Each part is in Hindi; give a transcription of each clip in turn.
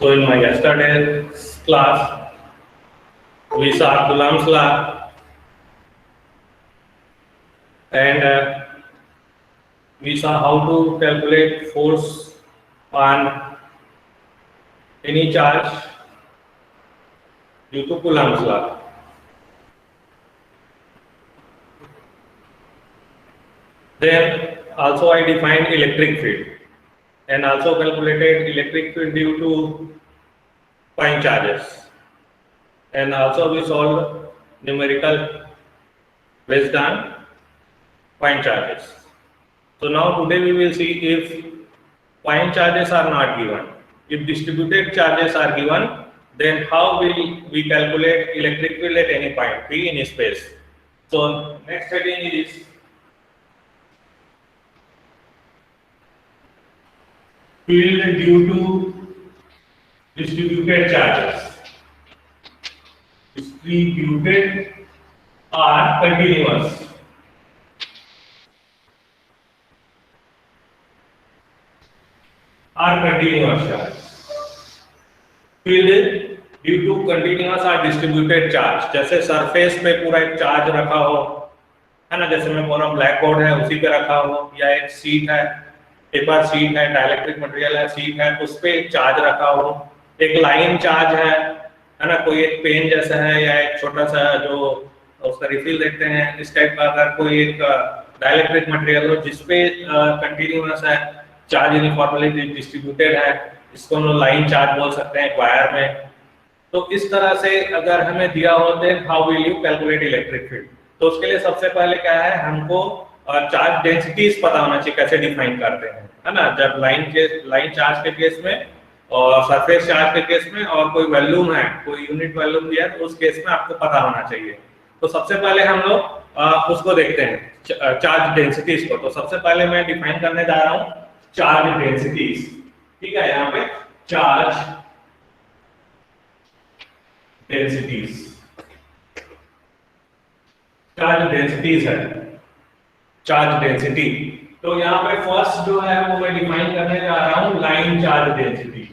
So in my yesterday's class, we saw Coulomb's law, and we saw how to calculate force on any charge due to Coulomb's law. Then also I defined electric field and also calculated electric field due to point charges, and also we solved numerical based on point charges. So now today we will see if point charges are not given, if distributed charges are given, then how will we calculate electric field at any point P in space. So next heading is field due to distributed charges. Distributed or continuous. Or continuous charge. Field due to continuous or distributed charge. जैसे सरफेस पे पूरा एक चार्ज रखा हो, है ना, जैसे मैं बोल रहा हूँ ब्लैक बोर्ड है उसी पे रखा हो, या एक सीट है, पेपर सीट है, डाइलेक्ट्रिक मटेरियल है, सीट है, उस पे एक चार्ज रखा हो, एक लाइन चार्ज है ना, कोई एक पेन जैसा है या एक छोटा सा जो उसका रिफिल देखते हैं, इस टाइप का अगर कोई एक डाइलेक्ट्रिक मटेरियल हो जिसपे कंटिन्यूअस है, चार्ज यूनिफॉर्मली डिस्ट्रीब्यूटेड है, इसको हम लाइन चार्ज बोल सकते हैं वायर में। तो इस तरह से अगर हमें दिया हो then how will you calculate electric field, तो उसके लिए सबसे पहले क्या है, हमको चार्ज डेंसिटीज पता होना चाहिए, कैसे डिफाइन करते हैं, है ना। जब लाइन चार्ज के केस में और सरफेस चार्ज के केस में और कोई वॉल्यूम है, कोई यूनिट वॉल्यूम दिया है, तो उस केस में आपको पता होना चाहिए। तो सबसे पहले हम लोग उसको देखते हैं चार्ज डेंसिटीज को। तो सबसे पहले मैं डिफाइन करने जा रहा हूँ चार्ज डेंसिटीज, ठीक है। यहाँ पे चार्ज डेंसिटीज, चार्ज डेंसिटीज है, चार्ज डेंसिटी। तो यहाँ पे फर्स्ट जो है वो मैं डिफाइन करने जा रहा हूं line charge density,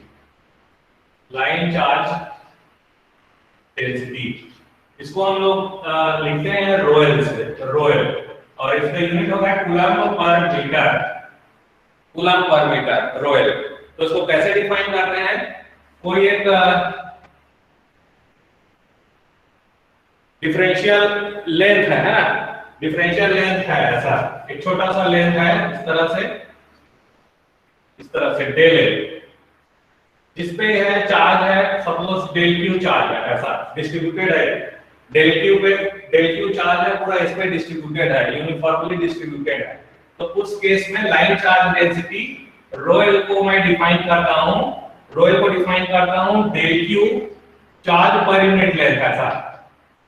line charge density. इसको हम लोग लिखते हैं रोयल से, रोयल, और इसका यूनिट होगा coulomb per metre, coulomb per metre, royal. तो इसको कैसे डिफाइन करते हैं, कोई एक डिफरेंशियल लेंथ है ना, डिफरेंशियल लेंथ है, ऐसा एक छोटा सा लेंथ है, इस तरह से डेल एल, जिसपे है चार्ज है, सपोज डेल क्यू चार्ज है, ऐसा डिस्ट्रीब्यूटेड है, डेल क्यू चार्ज है, पूरा इस पे डिस्ट्रीब्यूटेड है, यूनिफॉर्मली डिस्ट्रीब्यूटेड है। तो उस केस में लाइन चार्ज डेंसिटी रोयल को मैं डिफाइन करता हूं, रोयल को डिफाइन करता हूं del Q charge per unit length, ऐसा।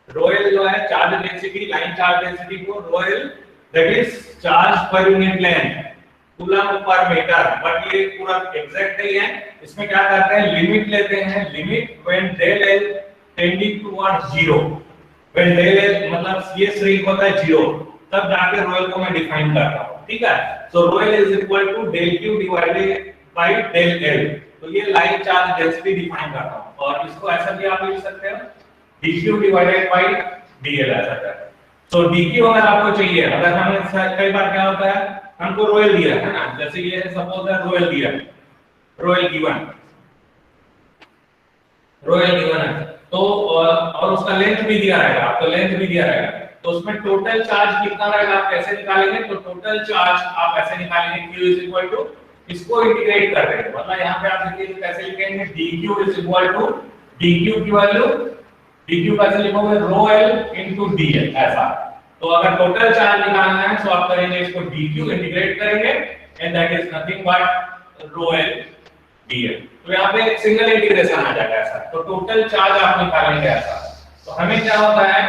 रोयल जो है charge density, line charge density को rho l that is charge per unit length coulomb per metre, but ये पूरा एग्जैक्ट नहीं है। इसमें क्या करते हैं, लिमिट लेते हैं, limit when del L tending towards 0, when del L मतलब ये श्रिंक होता है 0, तब जाके रोयल को मैं डिफाइन करता हूं, ठीक है। So rho l is equal to del Q divided by del L. तो ये लाइन चार्ज डेंसिटी डिफाइन करता हूं, और इसको ऐसा भी आप लिख सकते हो dq डिवाइडेड बाय dl, ऐसा कर। सो dq अगर आपको चाहिए, अगर हमें कई बार क्या होता है, हमको रोयल दिया है ना, जैसे ये है, सपोज है रोयल दिया, रोयल गिवन, रोयल गिवन है, तो और उसका लेंथ भी दिया रहेगा, आपको लेंथ भी दिया रहेगा, तो उसमें टोटल चार्ज कितना रहेगा आप कैसे निकालेंगे, तो टोटल चार्ज आप ऐसे निकालेंगे q इज इक्वल टू, इसको इंटीग्रेट कर देंगे, मतलब यहाँ पे आप देखिए कैसे लिखेंगे, dq is equal to dq की वैल्यू, dq कैसे लिखोगे, रो एल इनटू dl, ऐसा। तो अगर टोटल चार्ज निकालना है तो आप करेंगे इसको dq इंटीग्रेट करेंगे, and that is nothing but rho L dl। तो यहाँ पे एक सिंगल इंटीग्रेशन आ जाएगा, ऐसा। तो टोटल चार्ज आप निकालेंगे, ऐसा। तो हमें क्या होता है,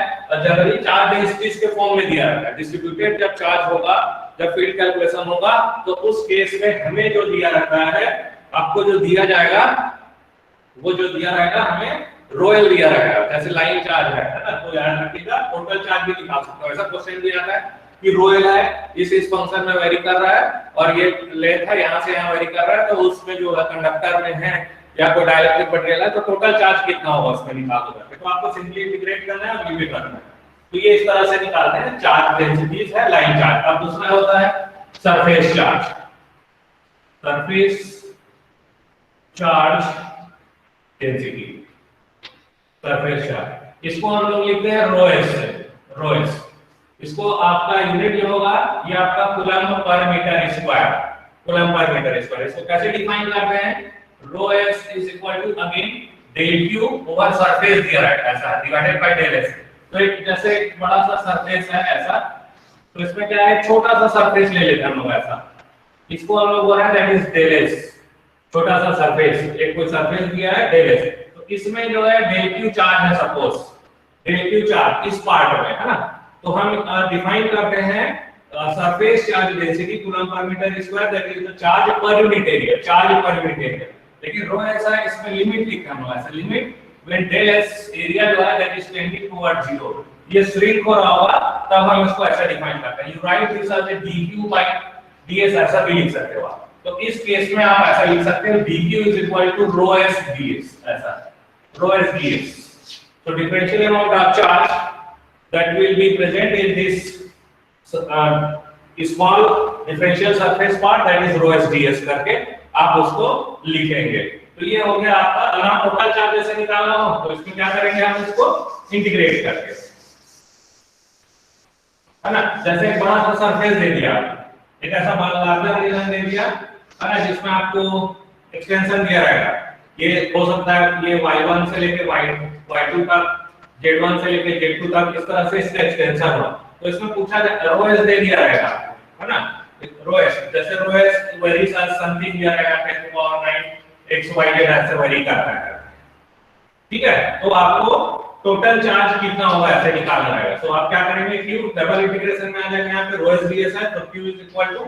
जनरली चार्ज डेंसिटीज के फॉर्म में दिया रहता है, डिस्ट्रीब्यूटेड जब चार्ज होगा, जब फील्ड कैलकुलेशन होगा, तो उस केस में हमें जो दिया रहता है, आपको जो दिया जाएगा, वो जो दिया रहेगा हमें रोयल दिया रहेगा, जैसे लाइन चार्ज है ना, तो याद रखिएगा टोटल चार्ज भी निकाल सकते हो। ऐसा क्वेश्चन भी आता है कि रोयल है, इस फंक्शन में वेरी कर रहा है, और ये लेंथ है यहाँ से यहाँ वेरी कर रहा है, तो उसमें जो है कंडक्टर में है या कोई डाइलेक्ट्रिक मटेरियल है तो टोटल चार्ज कितना होगा उसमें निकाल दो करके। तो आपको सिंपली इंटीग्रेट करना है और लिमिट रखना है। तो ये इस तरह से निकालते हैं चार्ज डेंसिटीज है लाइन चार्ज। अब दूसरा होता है surface charge. Surface charge density, surface charge, इसको हम लोग लिखते हैं ρs से, ρs। इसको आपका यूनिट जो होगा ये आपका coulomb per metre square, coulomb per metre square. इसको कैसे डिफाइन करते हैं? ρs is equal to again del Q over surface दिया है ऐसा डिवाइडेड बाय डेल s। तो एक जैसे एक बड़ा सा सरफेस है ऐसा, तो इसमें क्या है छोटा सा सरफेस ले लेते हैं हम लोग ऐसा, इसको हम लोग बोल रहे हैं दैट इज डेल s। छोटा सा सरफेस, एक कोई सरफेस दिया है डेल s, तो इसमें जो है डेल क्यू चार्ज है, सपोज डेल क्यू चार्ज इस पार्ट में है ना, तो हम डिफाइन करते हैं surface charge density coulomb per metre square that is the charge per unit area, charge per unit area. लेकिन रो ऐसा है, इसमें लिमिट लिखा है ऐसा, limit when del s area जो है दैट इज टेंडिंग टुवर्ड 0, ये श्रिंक हो रहा होगा तब हम इसको ऐसा डिफाइन करते हैं। You write this as dq by ds, ऐसा भी लिख सकते हो आप। तो इस केस में आप ऐसा लिख सकते हो dq is equal to rho s ds, ऐसा rho s ds। so differential amount of charge that will be present in this small differential surface part that is rho s ds करके आप उसको लिखेंगे। तो ये हो गया आपका। अगर आप टोटल चार्ज जैसे निकालना हो तो इसमें क्या करेंगे, हम इसको इंटीग्रेट करके, है ना। जैसे एक बड़ा सा सरफेस दे दिया, एक ऐसा लार्जर रीजन दे दिया, है ना, जिसमें आपको एक्सटेंशन दिया रहेगा। ये हो सकता है ये y1 से लेके y2 तक, z1 से लेके z2 तक, इस तरह से इसका एक्सटेंशन हो। तो इसमें पूछा जाए रो एस दे दिया रहेगा, है ना, रो एस, जैसे rho S varies as something दिया रहेगा 10 to power 9 x y z ऐसे वेरी करता है, ठीक है। तो आपको टोटल चार्ज कितना होगा ऐसे निकालना रहेगा। तो आप क्या करेंगे, q डबल इंटीग्रेशन में आ जाएगा, यहाँ पे रो एस ds है तो q is equal to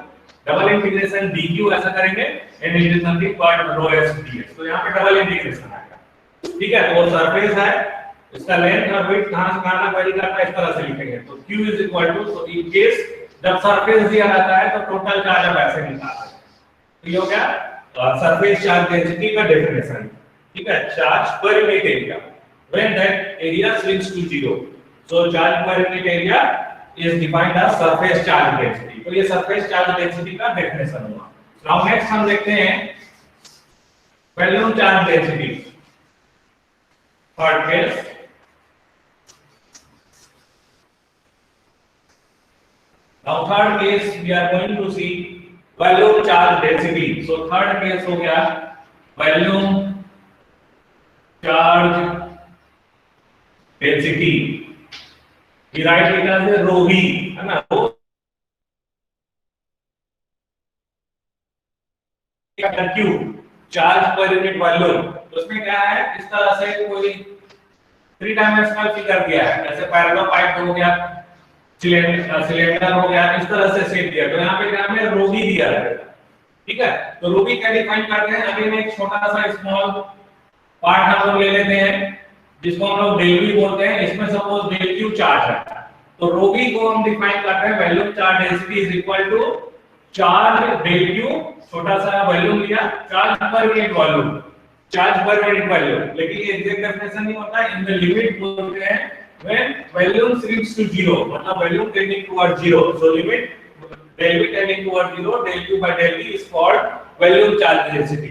double integration dq ऐसा करेंगे and it is nothing but rho S ds। तो यहाँ पे डबल इंटीग्रेशन आएगा, ठीक है। तो वो सरफेस है, इसका लेंथ और विड्थ कहां से कहां तक वेरी करता है इस तरह से लिखेंगे। तो q is equal to, so in case जब सरफेस दिया रहता है तो टोटल चार्ज अब ऐसे निकालते हैं। तो ये हो गया सरफेस चार्ज डेंसिटी का डेफिनेशन, ठीक है। Charge per unit area when that area shrinks to 0, so charge per unit area is defined as surface charge density। तो ये surface charge density का डेफिनेशन हुआ। now next हम देखते हैं volume charge density, third case. now third case we are going to see volume charge density। so third case हो गया volume charge density, we write it as rho v, है ना, rho q charge per unit volume. तो उसमें क्या है, इस तरह से कोई 3 डायमेंशनल फिगर दिया है, जैसे पैरेललोपाइप हो गया, सिलेंडर हो गया, इस तरह से शेप दिया। तो यहाँ पे क्या है, रो v दिया है, ठीक है। तो रो v क्या डिफाइन करते हैं, अगेन एक छोटा सा स्मॉल पार्ट हम लोग ले लेते हैं जिसको हम लोग डेल v बोलते हैं। इसमें सपोज डेल q चार्ज है, तो रो v को हम डिफाइन करते हैं volume charge density is equal to charge del q, छोटा सा वॉल्यूम लिया, charge per unit volume, charge per unit volume. लेकिन ये एग्जैक्ट डेफिनेशन नहीं होता, इन द लिमिट बोलते हैं when volume shrinks to 0, मतलब volume tending toward 0, so limit del v tending toward 0, del q by del v is called volume charge density,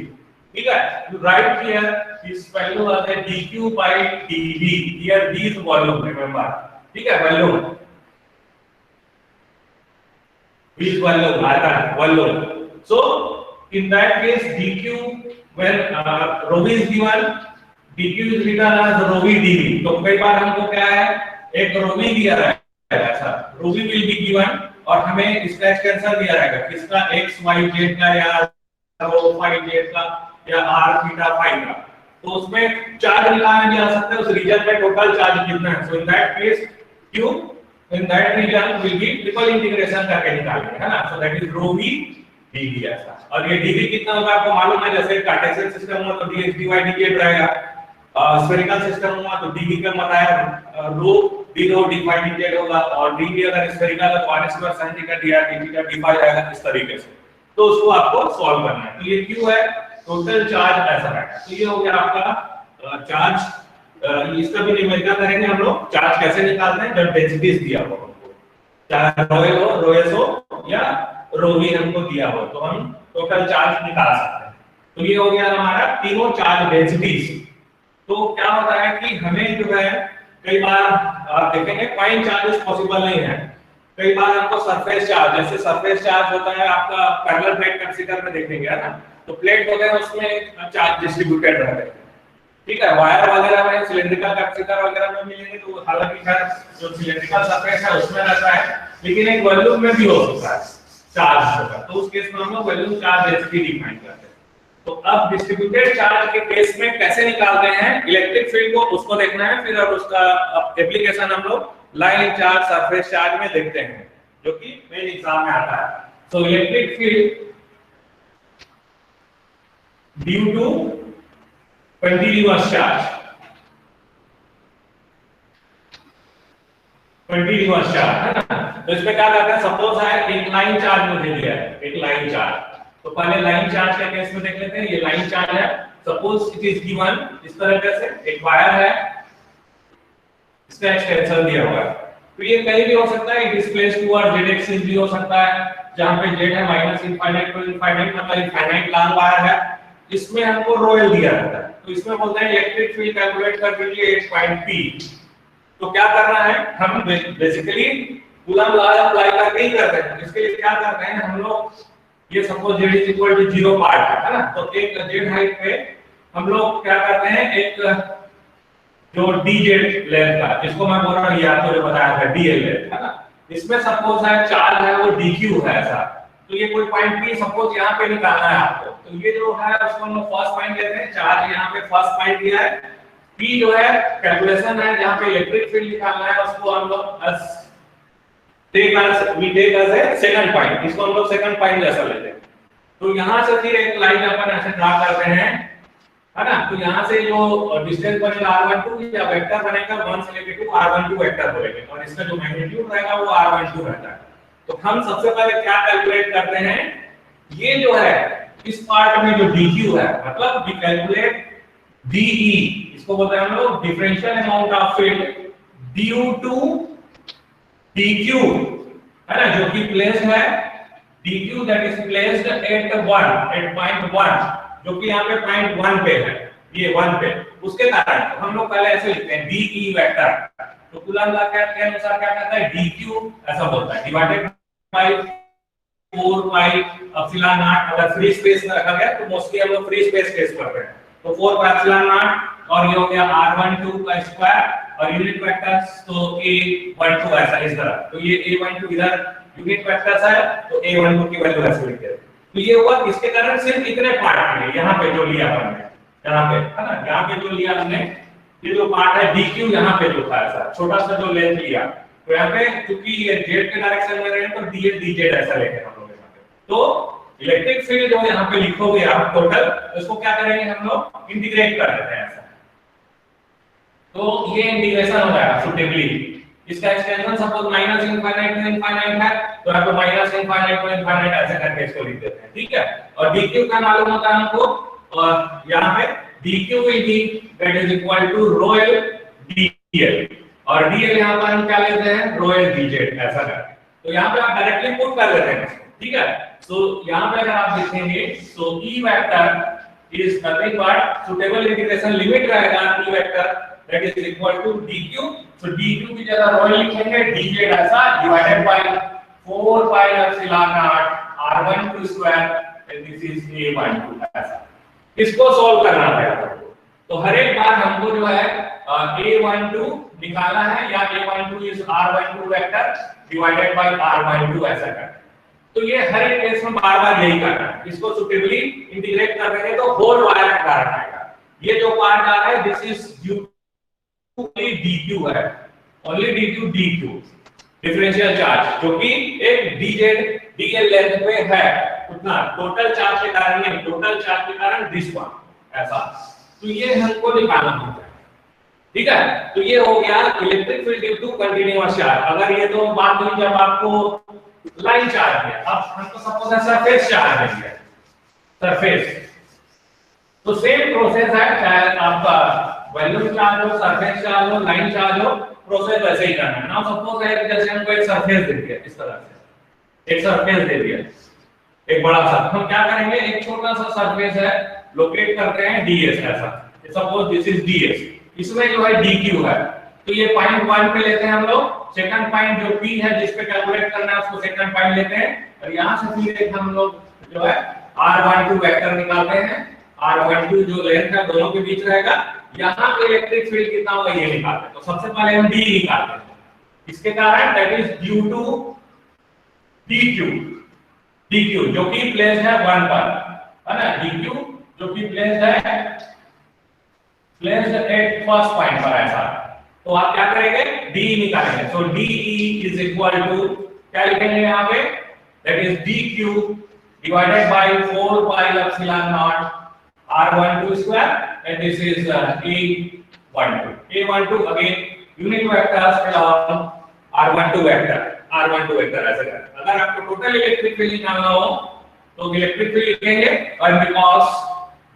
ठीक है। you write here this value as a dq by dv, here d is volume, remember, ठीक है, वॉल्यूम v is volume, आता है volume. so in that case dq when rho v is given, dq is written as rho v dv। तो कई बार हमको क्या है, एक rho v दिया है ऐसा, rho v will be given और हमें इसका एक्सटेंशन दिया रहेगा किसका, x y z का या rho phi z का या r theta phi का। तो उसमें चार्ज निकालने जा सकते हैं उस रीजन में टोटल चार्ज कितना है। So in that case q in that region will be triple integration करके निकालेंगे, है ना। So that is rho v dv ऐसा। और ये dv कितना होगा आपको मालूम है, जैसे कार्टेशियन सिस्टम हुआ तो dx dy dz रहेगा, स्फेरिकल सिस्टम हुआ तो dv का मतलब है रो d रो d phi dz होगा, और dv अगर स्फेरिकल है तो r square sin theta dr d theta d phi रहेगा, इस तरीके से। तो उसको आपको सॉल्व करना है। तो ये q है, टोटल चार्ज ऐसा है। तो ये हो गया आपका चार्ज। इसका भी न्यूमेरिकल करेंगे हम लोग। चार्ज कैसे निकालते हैं जब डेंसिटीज दिया हो हमको, चाहे रोए हो, रोएस हो या रोवी हमको दिया हो, तो हम टोटल चार्ज निकाल सकते हैं। तो ये हो गया हमारा तीनों चार्ज डेंसिटीज। तो क्या होता है कि हमें जो है कई बार आप देखेंगे पॉइंट चार्जेस पॉसिबल नहीं है। कई बार आपको सरफेस चार्ज, जैसे सरफेस चार्ज होता है आपका पैरेलल प्लेट कैपेसिटर में देखेंगे है ना, तो प्लेट वगैरह उसमें चार्ज डिस्ट्रीब्यूटेड रहते हैं, ठीक है। वायर वगैरह में सिलिंड्रिकल कैपेसिटर वगैरह में मिलेंगे तो हालांकि खैर जो सिलिंड्रिकल सरफेस है उसमें रहता है, लेकिन एक वॉल्यूम में भी हो सकता है चार्ज होगा, तो उस केस में हम लोग वॉल्यूम चार्ज डेंसिटी डिफाइन करते हैं। तो अब डिस्ट्रीब्यूटेड चार्ज के केस में कैसे निकालते हैं इलेक्ट्रिक फील्ड को, उसको देखना है। फिर अब उसका एप्लीकेशन हम लोग लाइन चार्ज, सरफेस चार्ज में देखते हैं, जो कि मेन एग्जाम में आता है। So electric field due to continuous charge, continuous charge है ना। तो इसमें क्या करते हैं, सपोज है एक लाइन चार्ज मुझे दिया है, एक लाइन चार्ज। तो पहले लाइन चार्ज के केस में देख लेते हैं। ये लाइन चार्ज है, सपोज इट इज गिवन इस तरह से, एक वायर है, इसका एक्सटेंशन दिया हुआ है। तो ये कहीं भी हो सकता है, डिस्प्लेस टुवर्ड z एक्सिस भी हो सकता है, जहां पे z है माइनस इनफाइनाइट टू इनफाइनाइट, मतलब इनफाइनाइट लॉन्ग वायर है। इसमें हमको रोएल दिया रहता है, तो इसमें बोलते हैं इलेक्ट्रिक फील्ड कैलकुलेट कर दीजिए 8 पॉइंट p। तो क्या करना है, हम बेसिकली कूलम लॉ अप्लाई करके ही करते हैं। इसके लिए क्या करते हैं हम लोग, ये suppose z is equal to 0 part है ना, तो एक z हाइट पे हम लोग क्या करते हैं, एक जो dz लेंथ का, जिसको मैं बोल रहा हूं, ये आपको जो बताया था dl लेंथ है ना, इसमें सपोज है चार्ज है वो dq है ऐसा। तो ये कोई पॉइंट p सपोज यहां पे निकालना है आपको, तो ये जो है उसको हम लोग फर्स्ट पॉइंट लेते हैं। चार्ज यहां पे फर्स्ट पॉइंट दिया है, p जो है कैलकुलेशन है, जहां पे इलेक्ट्रिक फील्ड निकालना है उसको हम लोग take as a second point, इसको हम लोग सेकंड पॉइंट जैसा लेते हैं। तो यहां से फिर एक लाइन अपन ऐसे ड्रा करते हैं है ना। तो यहां से जो डिस्टेंस बनेगा r12 या वेक्टर बनेगा 1 से लेके टू r12 वेक्टर बोलेंगे, और इसका जो मैग्नीट्यूड रहेगा वो r12 रहता है। तो हम सबसे पहले क्या कैलकुलेट करते हैं, ये जो है इस पार्ट में जो dq है, मतलब वी कैलकुलेट de, इसको बोलते हैं हम लोग differential amount of field due to dq है ना, जो कि प्लेस्ड है dq that is placed at 1 जो कि यहाँ पे पॉइंट 1 पे है, ये 1 पे। उसके कारण तो हम लोग पहले ऐसे लिखते हैं de वेक्टर। तो कूलम लॉ के अनुसार क्या कहता है, dq ऐसा बोलता है divided by 4 pi epsilon not. अगर फ्री स्पेस में रखा गया तो मोस्टली हम लोग फ्री स्पेस केस करते हैं, तो 4 पाई एप्सिलॉन नॉट, और ये हो गया r12 का स्क्वायर, और यूनिट वेक्टर्स तो a12 ऐसा इस तरह। तो ये a12 इधर यूनिट वेक्टर्स है, तो a12 की वैल्यू ऐसे लिखते हैं। तो ये हुआ इसके कारण सिर्फ इतने पार्ट में, यहाँ पे जो लिया हमने, यहाँ पे है ना, यहाँ पे जो लिया हमने, ये जो पार्ट है dq यहाँ पे जो था ऐसा छोटा सा जो लेंथ लिया, तो यहाँ पे क्योंकि ये z के डायरेक्शन में रहे तो dl dz ऐसा लेंगे हम लोग यहाँ पे। तो इलेक्ट्रिक फील्ड जो यहाँ पे लिखोगे आप टोटल, इसको क्या करेंगे हम लोग, इंटीग्रेट कर देते हैं ऐसा। तो ये इंटीग्रेशन हो जाएगा सुटेबली। इसका extension suppose minus infinite to infinite है, तो यहाँ पे माइनस इनफाइनाइट टू इनफाइनाइट ऐसे करके इसको लिख देते हैं, ठीक है। और dq का मालूम होता है हमको, और यहाँ पे dq will be that is equal to rho l dl, और dl यहाँ पर हम क्या लेते हैं, rho l dz ऐसा करके। तो यहाँ पे आप डायरेक्टली पुट कर लेते हैं, ठीक है। तो यहाँ पे अगर आप देखेंगे तो e vector is nothing but suitable integration limit रहेगा e vector that is equal to dq। so dq की जगह rho लिखेंगे, dz ऐसा divided by 4 pi epsilon not r12 square, and this is a12 ऐसा। इसको सॉल्व करना है। तो हर एक बार हमको जो है a12 निकालना है, या a12 is r12 vector divided by r12 ऐसा करना। तो ये हर एक केस में बार-बार यही करना है। इसको सुटेबली इंटीग्रेट कर देंगे तो होल वायर का कारण आएगा। ये जो पार्ट आ रहा है this is due only dq है, only dq डिफरेंशियल चार्ज, जो कि एक dz dl लेंथ पे है, उतना टोटल चार्ज के कारण नहीं, टोटल चार्ज के कारण दिस वन ऐसा। तो ये हमको निकालना होता है, ठीक है। तो ये हो गया electric field due to continuous charge. अगर ये तो बात हुई जब आपको लाइन चार्ज है, अब हमको सपोज है सरफेस चार्ज है, सरफेस तो सेम प्रोसेस है, चाहे आपका वॉल्यूम चार्ज हो, सरफेस चार्ज हो, लाइन चार्ज हो, प्रोसेस वैसे ही करना है। नाउ सपोज है कि जैसे हमको एक सरफेस दे दिया, इस तरह से एक सरफेस दे दिया, एक बड़ा सा, हम क्या करेंगे, एक छोटा सा सरफेस है, लोकेट करते हैं ds ऐसा, सपोज दिस इज ds, इसमें जो है dq है, तो ये पॉइंट 1 पे लेते हैं हम लोग, सेकंड पॉइंट जो p है जिस पे कैलकुलेट करना है उसको सेकंड पॉइंट लेते हैं, और यहां से फिर एक हम लोग जो है r12 वेक्टर निकालते हैं, r12 जो लेंथ है दोनों के बीच रहेगा, यहां पे इलेक्ट्रिक फील्ड कितना होगा ये निकालते हैं। तो सबसे पहले हम d निकालते हैं, इसके कारण that is due to dq जो कि प्लेस है 1 पर, है ना, dq जो कि प्लेस है एट फर्स्ट पॉइंट पर ऐसा, तो आप क्या करेंगे, d निकालेंगे, सो de इज इक्वल टू क्या लिखेंगे यहाँ पे, that is dq divided by 4 pi epsilon not r12 square, and this is a12 again unit vectors along r12 vector ऐसे करें। अगर आपको टोटल इलेक्ट्रिक फील्ड निकालना हो तो इलेक्ट्रिक फील्ड लिखेंगे, और बिकॉज़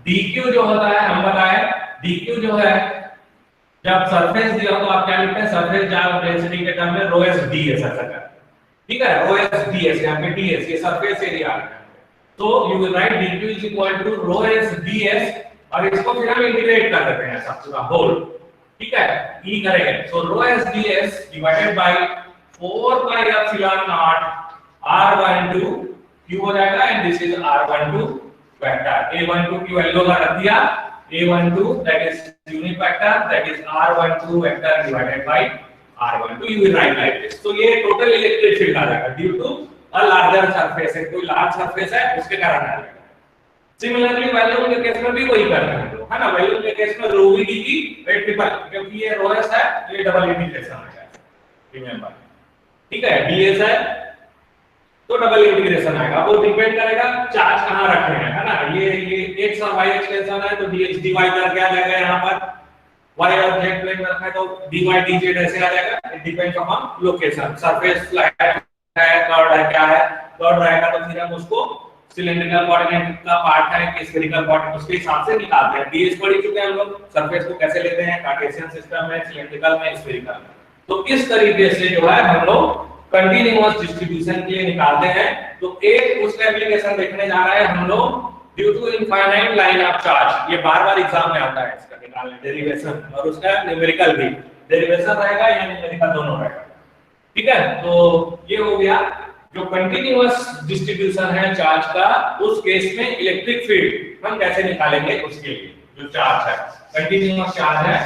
dq जो होता है हम बताएं, dq जो है जब सरफेस दिया तो आप क्या लिखते हैं, सरफेस चार्ज डेंसिटी के टर्म में rho s ds ऐसा करते हैं, ठीक है, rho s ds यहाँ पे ds ये सरफेस एरिया आ गया, तो you will write dq is equal to rho s ds, और इसको फिर हम इंटीग्रेट कर देते हैं ऐसा पूरा होल, ठीक है, e करेंगे, सो rho s ds divided by 4 pi epsilon not r12 q हो जाएगा, and this is r12 vector, a12 की वैल्यू का रख दिया, a12 that is unit vector, that is r12 vector divided by r12, you will write like this. तो ये टोटल इलेक्ट्रिक फील्ड आ जाएगा due to a larger surface है, कोई लार्ज सरफेस है उसके कारण आ जाएगा। सिमिलरली वॉल्यूम के केस में भी वही करना है ना, वॉल्यूम के केस में rho v dt ट्रिपल, क्योंकि ये rho s है ये डबल इंटीग्रेशन आ जाएगा, रिमेंबर, ठीक है, ds है तो डबल इंटीग्रेशन आएगा, वो डिपेंड करेगा चार्ज कहां रखे हैं, है ना, ये x और y एक्सटेंशन है तो dx dy करके आ जाएगा, यहां पर y और z प्लेन में रखा है तो dy dz ऐसे आ जाएगा, it depends upon location, surface flat है, कर्व है, क्या है, कर्व रहेगा तो फिर हम उसको सिलेंड्रिकल कोऑर्डिनेट का पार्ट है कि स्फेरिकल कोऑर्डिनेट उसके हिसाब से निकालते हैं। ds पढ़ चुके हैं हम लोग, सरफेस को कैसे लेते हैं, कार्टेशियन सिस्टम में, सिलेंड्रिकल में, स्फेरिकल में, तो इस तरीके से जो है हम लोग कंटीन्यूअस डिस्ट्रीब्यूशन के लिए निकालते हैं। तो एक उसका एप्लीकेशन देखने जा रहा है हम लोग, due to infinite line of charge, ये बार-बार एग्जाम में आता है इसका निकालने, डेरिवेशन, और उसका न्यूमेरिकल भी, डेरिवेशन रहेगा या न्यूमेरिकल दोनों रहेगा, ठीक है। तो ये हो गया जो कंटीन्यूअस डिस्ट्रीब्यूशन है चार्ज का, उस केस में इलेक्ट्रिक फील्ड हम कैसे निकालेंगे उसके लिए, जो चार्ज है कंटीन्यूअस चार्ज है।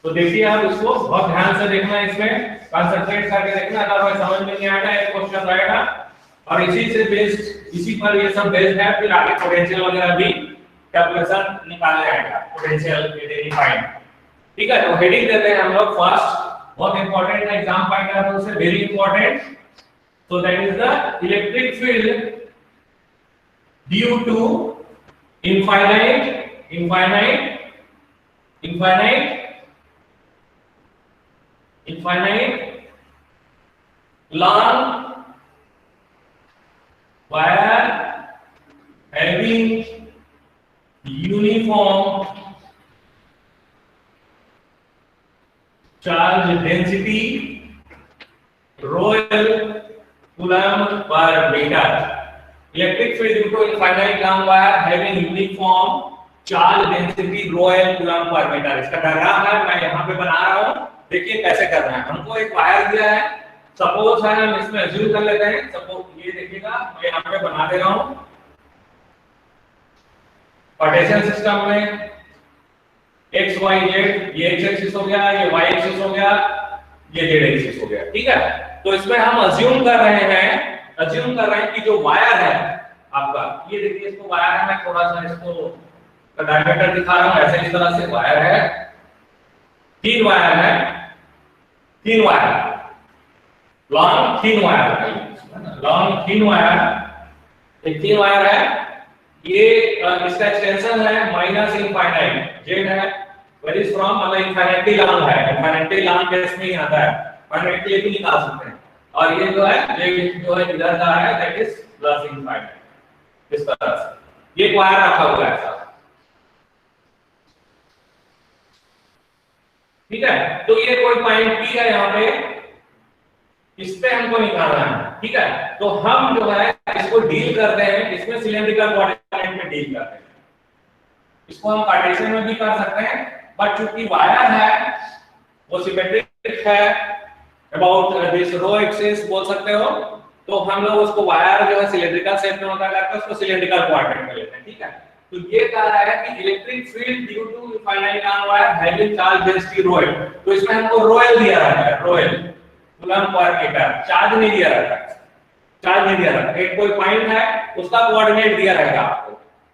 तो देखिए आप इसको बहुत ध्यान से देखना, इसमें कंसंट्रेट करके देखना, अगर समझ में नहीं आएगा एक क्वेश्चन रहेगा, और इसी से बेस्ड, इसी पर ये सब बेस्ड है, फिर आगे पोटेंशियल वगैरह भी कैलकुलेशन निकालने आएगा, पोटेंशियल डिफाइन, ठीक है। तो हेडिंग देते हैं हम लोग फर्स्ट, बहुत इंपॉर्टेंट है एग्जाम पॉइंट ऑफ व्यू से, very important, so that is the electric field due to infinite long wire having uniform charge density rho l coulomb per meter. Electric field due to infinite long wire having uniform charge density rho l coulomb per meter. इसका डायग्राम है, मैं यहाँ पे बना रहा हूँ, देखिए कैसे करना है। हमको एक वायर दिया है, सपोज है हम इसमें अज्यूम कर लेते हैं, सपोज ये देखिएगा मैं यहाँ पे बना दे रहा हूँ, कार्टेशियन सिस्टम में x y z, ये x एक्सिस हो गया, ये y एक्सिस हो गया, ये z एक्सिस हो गया, ठीक है। तो इसमें हम अज्यूम कर रहे हैं कि जो वायर है आपका, ये देखिए इसको वायर है, मैं थोड़ा सा इसको डायमीटर दिखा रहा हूं, ऐसे इस तरह से वायर है, तीन वायर है, लॉन्ग तीन वायर, एक तीन वायर है, ये इसका एक्सटेंशन है माइनस इनफाइनाइट, जेड है, वेरी फ्रॉम मतलब इनफाइनाइटली लॉन्ग है, इनफाइनाइटली लॉन्ग केस में ही आता है, इनफाइनाइटली भी निकाल सकते हैं, और ये जो है ये जो है इधर जा रहा है दैट इज प्लस इनफाइनाइट, इस तरह से, ये वायर रखा हुआ है ऐसा, ठीक है। तो ये कोई पॉइंट पी है यहाँ पे, इस पे हमको निकालना है, ठीक है। तो हम जो है इसको डील करते हैं, इसमें सिलेंड्रिकल कोऑर्डिनेट में डील करते हैं। इसको हम कार्टेशियन में भी कर सकते हैं, बट चूंकि वायर है वो सिमेट्रिक है अबाउट दिस रो एक्सिस बोल सकते हो, तो हम लोग उसको वायर जो है सिलेंड्रिकल शेप में होता है, उसको सिलेंड्रिकल कोऑर्डिनेट में लेते हैं, ठीक है। तो ये कह रहा है कि electric field due to finite arm wire having charge density rho, तो इसमें हमको रोएल दिया रहता है, rho L coulomb per metre, charge नहीं दिया रहता है, चार्ज नहीं दिया रहता, एक कोई पॉइंट है उसका कोऑर्डिनेट दिया रहेगा आपको,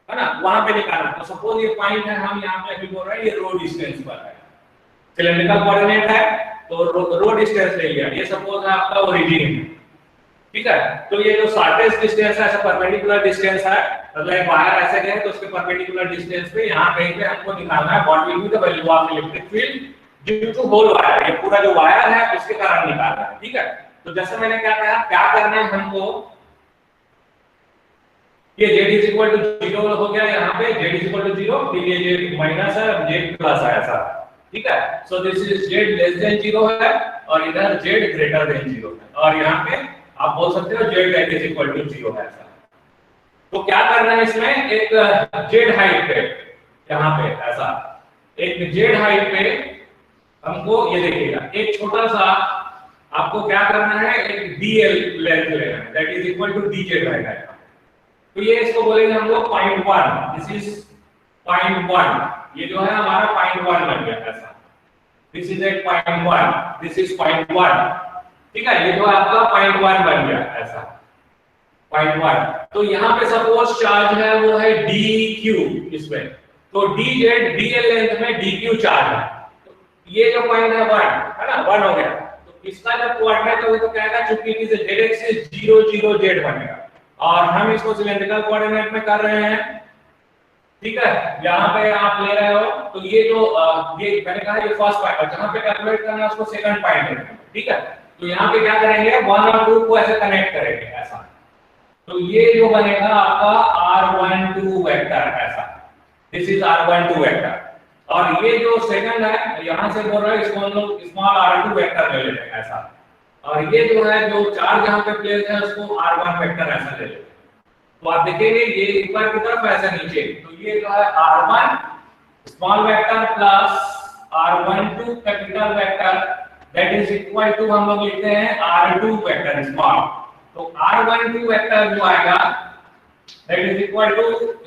है ना, वहां पे निकालना। तो सपोज ये पॉइंट है, हम यहाँ पे अभी बोल रहे हैं ये रो डिस्टेंस पर है, सिलेंड्रिकल कोऑर्डिनेट है तो रो डिस्टेंस ले लिया, ये सपोज है आपका ओरिजिन, ठीक है। तो ये जो शॉर्टेस्ट डिस्टेंस है, ऐसा परपेंडिकुलर डिस्टेंस है, मतलब एक वायर ऐसे गए तो उसके परपेंडिकुलर डिस्टेंस पे यहाँ कहीं पे हमको निकालना है what will be the value of electric field due to whole wire, ये पूरा जो वायर है उसके कारण निकालना है, ठीक है। तो जैसे मैंने क्या कहा, क्या करना है हमको, ये z इज इक्वल टू 0 हो गया, यहाँ पे z इज इक्वल टू 0, फिर ये z माइनस है, z प्लस है ऐसा, ठीक है। सो this is z less than 0 है और इधर z ग्रेटर देन 0 है, और यहाँ पे आप बोल सकते हो z इज इक्वल टू 0 है ऐसा। तो क्या करना है इसमें, एक z हाइट पे, यहाँ पे ऐसा एक z हाइट पे हमको ये देखिएगा, एक छोटा सा आपको क्या करना है, एक dl लेंथ लेना है, that is equal to dz रहेगा। तो ये इसको बोलेंगे हम लोग 0.1, दिस इज 0.1, ये जो है हमारा 0.1 बन गया ऐसा, this is at 0.1, this is 0.1, ठीक है। ये जो आपका 0.1 बन गया ऐसा 0.1। तो यहाँ पे सपोज चार्ज है वो है dq इसमें, तो dz dl लेंथ में dq चार्ज है, तो ये जो पॉइंट है 1 है ना, 1 हो गया। तो इसका जब कोऑर्डिनेट होगा तो क्या आएगा, चूंकि इसे z एक्सिस 0 0 z बनेगा और हम इसको सिलेंड्रिकल कोऑर्डिनेट में कर रहे हैं, ठीक है। यहाँ पे आप ले रहे हो तो ये जो ये मैंने कहा ये फर्स्ट पॉइंट, जहाँ पे कैलकुलेट करना है उसको सेकंड पॉइंट है, ठीक है। तो यहाँ पे क्या करेंगे, 1 और 2 को ऐसे कनेक्ट करेंगे ऐसा, तो ये जो बनेगा आपका r12 वेक्टर ऐसा, दिस इज r12 वेक्टर, और ये जो सेकंड है यहाँ से बोल रहे हैं इसको हम लोग स्मॉल r2 वेक्टर ले लेते हैं ऐसा, और ये जो है जो चार्ज यहाँ पे प्लेस है उसको r1 वेक्टर ऐसा ले लेते हैं। तो आप देखेंगे ये ऊपर की तरफ ऐसा नीचे, तो ये जो है r1 small vector plus r12 capital vector that is equal to हम लोग लिखते हैं r2 वेक्टर स्मॉल, तो r12 वेक्टर जो आएगा that is equal to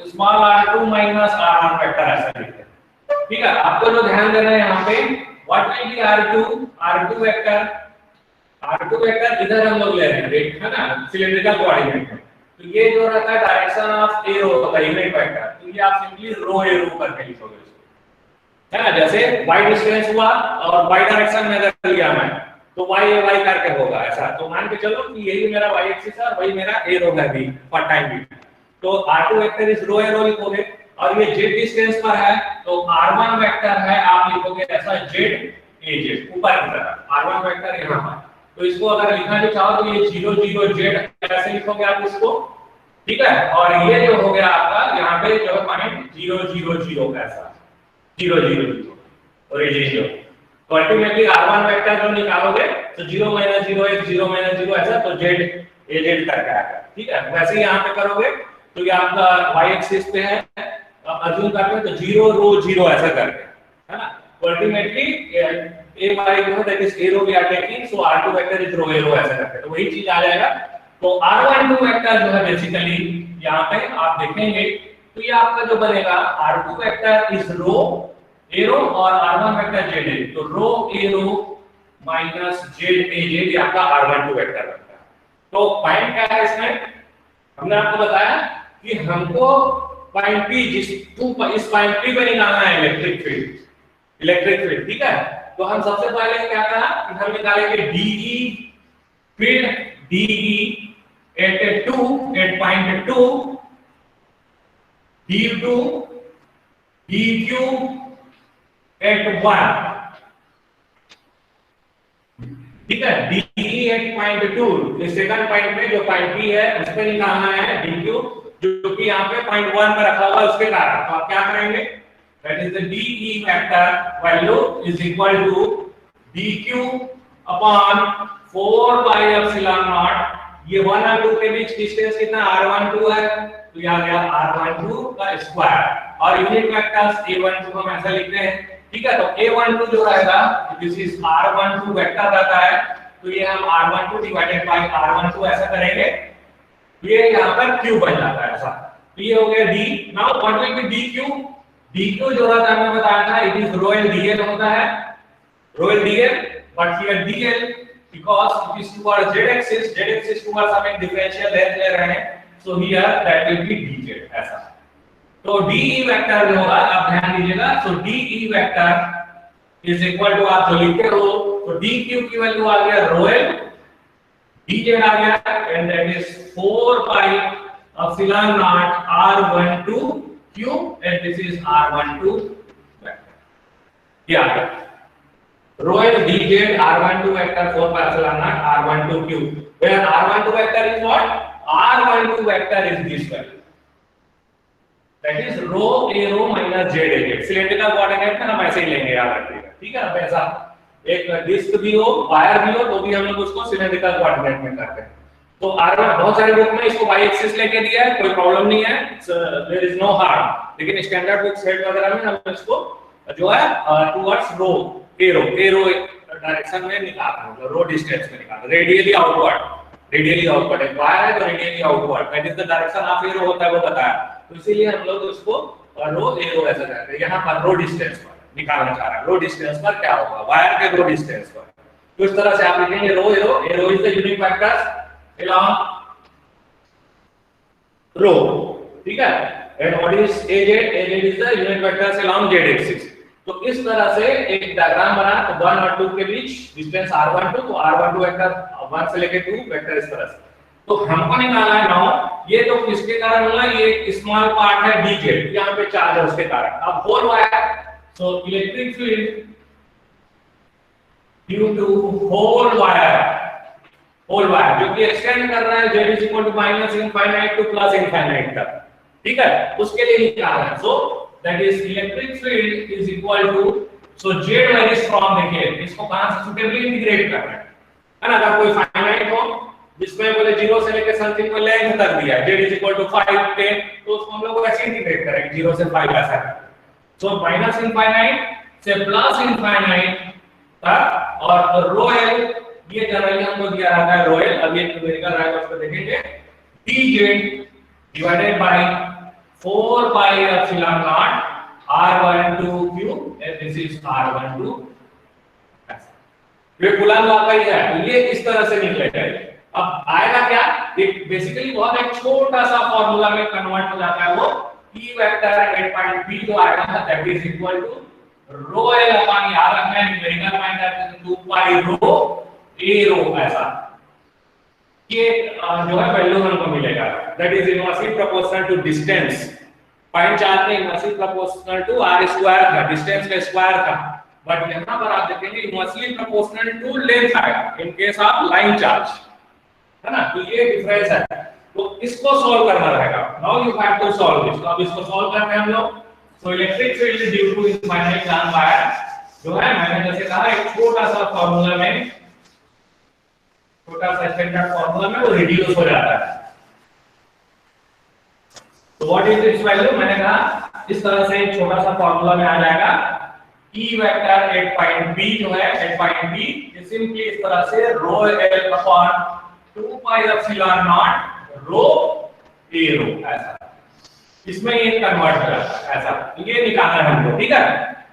small r2 minus r1 vector ऐसा लिखते हैं, ठीक है। आपको जो ध्यान देना है यहाँ पे what will B r2 vector, r2 vector इधर हम लोग ले रहे हैं, है ना, सिलेंड्रिकल कोऑर्डिनेट में, तो ये जो रहता है डायरेक्शन ऑफ एरो होता है यूनिट वेक्टर, तो ये आप सिंपली रो एरो करके लिखोगे इसको, है ना। जैसे y डिस्टेंस हुआ और y डायरेक्शन में अगर लिया मैं तो y y करके होगा ऐसा, तो मान के चलो कि यही मेरा y एक्सिस है और वही मेरा एरो है भी फॉर टाइम भी, तो r2 vector is rho arrow लिखोगे, और ये z डिस्टेंस पर है तो r1 वेक्टर है आप लिखोगे ऐसा z az ऊपर की तरफ, r1 वेक्टर यहाँ पर, तो इसको अगर लिखना भी चाहो तो ये 0 0 z ऐसे लिखोगे आप इसको, ठीक है। और ये जो हो गया आपका यहाँ पे जो है पॉइंट 0 0 0 ऐसा 0 0 0 और ये 0, तो अल्टीमेटली r1 वेक्टर जो निकालोगे तो 0 - 0 1 0 - 0 ऐसा, तो z az करके आएगा, ठीक है। वैसे ही यहाँ पे करोगे तो ये आपका y एक्सिस पे है, आप अज्यूम करते हो तो 0 रो 0 ऐसा करके, है ना, तो अल्टीमेटली a y जो है that is arrow we are taking, so r2 vector is rho arrow ऐसा करके, तो वही चीज आ जाएगा। तो r12 वेक्टर जो है बेसिकली यहाँ पे आप देखेंगे तो ये आपका जो बनेगा r2 vector is rho arrow और r1 वेक्टर z है, तो रो एरो माइनस z az ये आपका r12 वेक्टर बनता है। तो पॉइंट क्या है इसमें, हमने आपको बताया कि हमको पॉइंट P इस पॉइंट P पे निकालना है इलेक्ट्रिक फील्ड, ठीक है। तो हम सबसे पहले क्या कहा कि हम निकालेंगे DE field DE at 2 D2 DQ at 1, ठीक है। DE at 0.2 इस सेकंड पॉइंट में जो पॉइंट P है उस पे निकालना है DQ, जो कि यहाँ पे 0.1 पे रखा हुआ है उसके कारण। तो आप क्या करेंगे, that is the DE vector value is equal to DQ upon 4 pi epsilon naught. ये 1 और 2 के बीच डिस्टेंस कितना r12 है, तो ये आ गया r12 का स्क्वायर, और यूनिट वेक्टर्स a12 हम ऐसा लिखते हैं, ठीक है। तो a12 जो रहेगा दिस इज r12 वेक्टर रहता है, तो ये हम r12 डिवाइडेड बाय r12 ऐसा करेंगे, ये यहाँ पर q बन जाता है ऐसा। तो ये हो गया d। Now what will B dq? dq जो रहता है हमने बताया था it is rho L dl होता है, rho L dl, but here dl because it is towards z axis towards हम एक डिफरेंशियल लेंथ ले रहे हैं, so here that will be dz ऐसा। तो DE वेक्टर जो होगा आप ध्यान दीजिएगा, so DE vector is equal to आप जो लिखते हो, तो DQ की वैल्यू आ गया रो एल, dz आ गया, and that is 4 pi epsilon not r12 q, and this is r12 vector. ये आ गया rho l dz r12 vector 4 pi epsilon naught r12 q, where r12 vector is what? r12 vector is this value, that is rho a rho minus z a z। Cylindrical coordinate में हम ऐसे ही लेंगे, याद रखिएगा, ठीक है। अब ऐसा एक डिस्क भी हो, वायर भी हो, तो भी हम लोग उसको सिलेंड्रिकल कोऑर्डिनेट में करते हैं। तो r1 बहुत सारे बुक में इसको y एक्सिस लेके दिया है, कोई प्रॉब्लम नहीं है, देयर इज नो हार्म, लेकिन स्टैंडर्ड बुक सेट वगैरह में हम इसको जो है टुवर्ड्स रो एरो डायरेक्शन में निकालना है, मतलब रो डिस्टेंस में निकालना, रेडियली आउटवर्ड एक वायर है तो radially outward, that is the direction of arrow होता है, वो बताया। तो इसीलिए हम लोग उसको रो एरो ऐसा कहते हैं। यहाँ पर रो डिस्टेंस पर निकालना चाह रहा है, रो डिस्टेंस पर क्या होगा, वायर के रो डिस्टेंस पर, तो इस तरह से आप लिखेंगे rho arrow is the unit vector along rho, ठीक है। And what is az is the unit vector along z axis. तो इस तरह से एक डायग्राम बना, तो 1 और 2 के बीच डिस्टेंस r12, तो r12 वेक्टर 1 से लेके 2 वेक्टर इस तरह से। तो हमको निकालना है नाउ, ये तो किसके कारण हुआ, ये एक स्मॉल पार्ट है dz, यहां पे चार्ज है उसके कारण। अब whole wire, so electric field due to whole wire जो कि एक्सटेंड कर रहा है z is equal to minus infinite to plus infinite तक, ठीक है, उसके लिए निकालना है। सो that is electric field is equal to, so z varies from, देखिए इसको कहां से सुटेबली इंटीग्रेट करना है ना। अगर कोई फाइनाइट हो जिसमें बोले 0 से लेकर समथिंग में लेंथ तक दिया है, z is equal to 5 10, तो उसको हम लोग ऐसे इंटीग्रेट करेंगे 0 से 5 ऐसा। सो माइनस इनफाइनाइट से प्लस इनफाइनाइट तक, और रो एल ये जनरली हमको दिया रहता है रो एल, अब ये न्यूमेरिकल रहेगा उसको देखेंगे, dz divided by 4 pi epsilon naught r12 q, and this is r12। ये कूलम लॉ का ही है, तो ये इस तरह से निकलेगा। अब आएगा क्या, एक बेसिकली बहुत एक छोटा सा फार्मूला में कन्वर्ट हो जाता है, वो E vector at point P जो आएगा that is equal to rho l upon याद रखना है numerical minus 2 pi rho a rho ऐसा, ये जो है वैल्यू हमको मिलेगा, that is inversely proportional to distance. Point charge में inversely proportional to r square का, डिस्टेंस का स्क्वायर का, बट यहां पर आप देखेंगे इनवर्सली प्रोपोर्शनल टू लेंथ आएगा in case of line charge, है ना। तो ये डिफरेंस है, तो इसको सॉल्व करना रहेगा। Now you have to solve this, तो अब इसको सॉल्व करते हैं हम लोग। So electric field due to infinite line wire जो है, मैंने जैसे कहा एक छोटा सा फार्मूला में, छोटा सा स्टैंडर्ड फार्मूला में वो रिड्यूस हो जाता है। तो व्हाट इज दिस वैल्यू, मैंने कहा इस तरह से एक छोटा सा फार्मूला में आ जाएगा, E vector at point B जो है, एट पॉइंट B ये सिंपली इस तरह से rho l upon 2 pi epsilon naught rho a rho ऐसा, इसमें ये कन्वर्ट हो जाता है ऐसा, ये निकालना है हमको, ठीक है।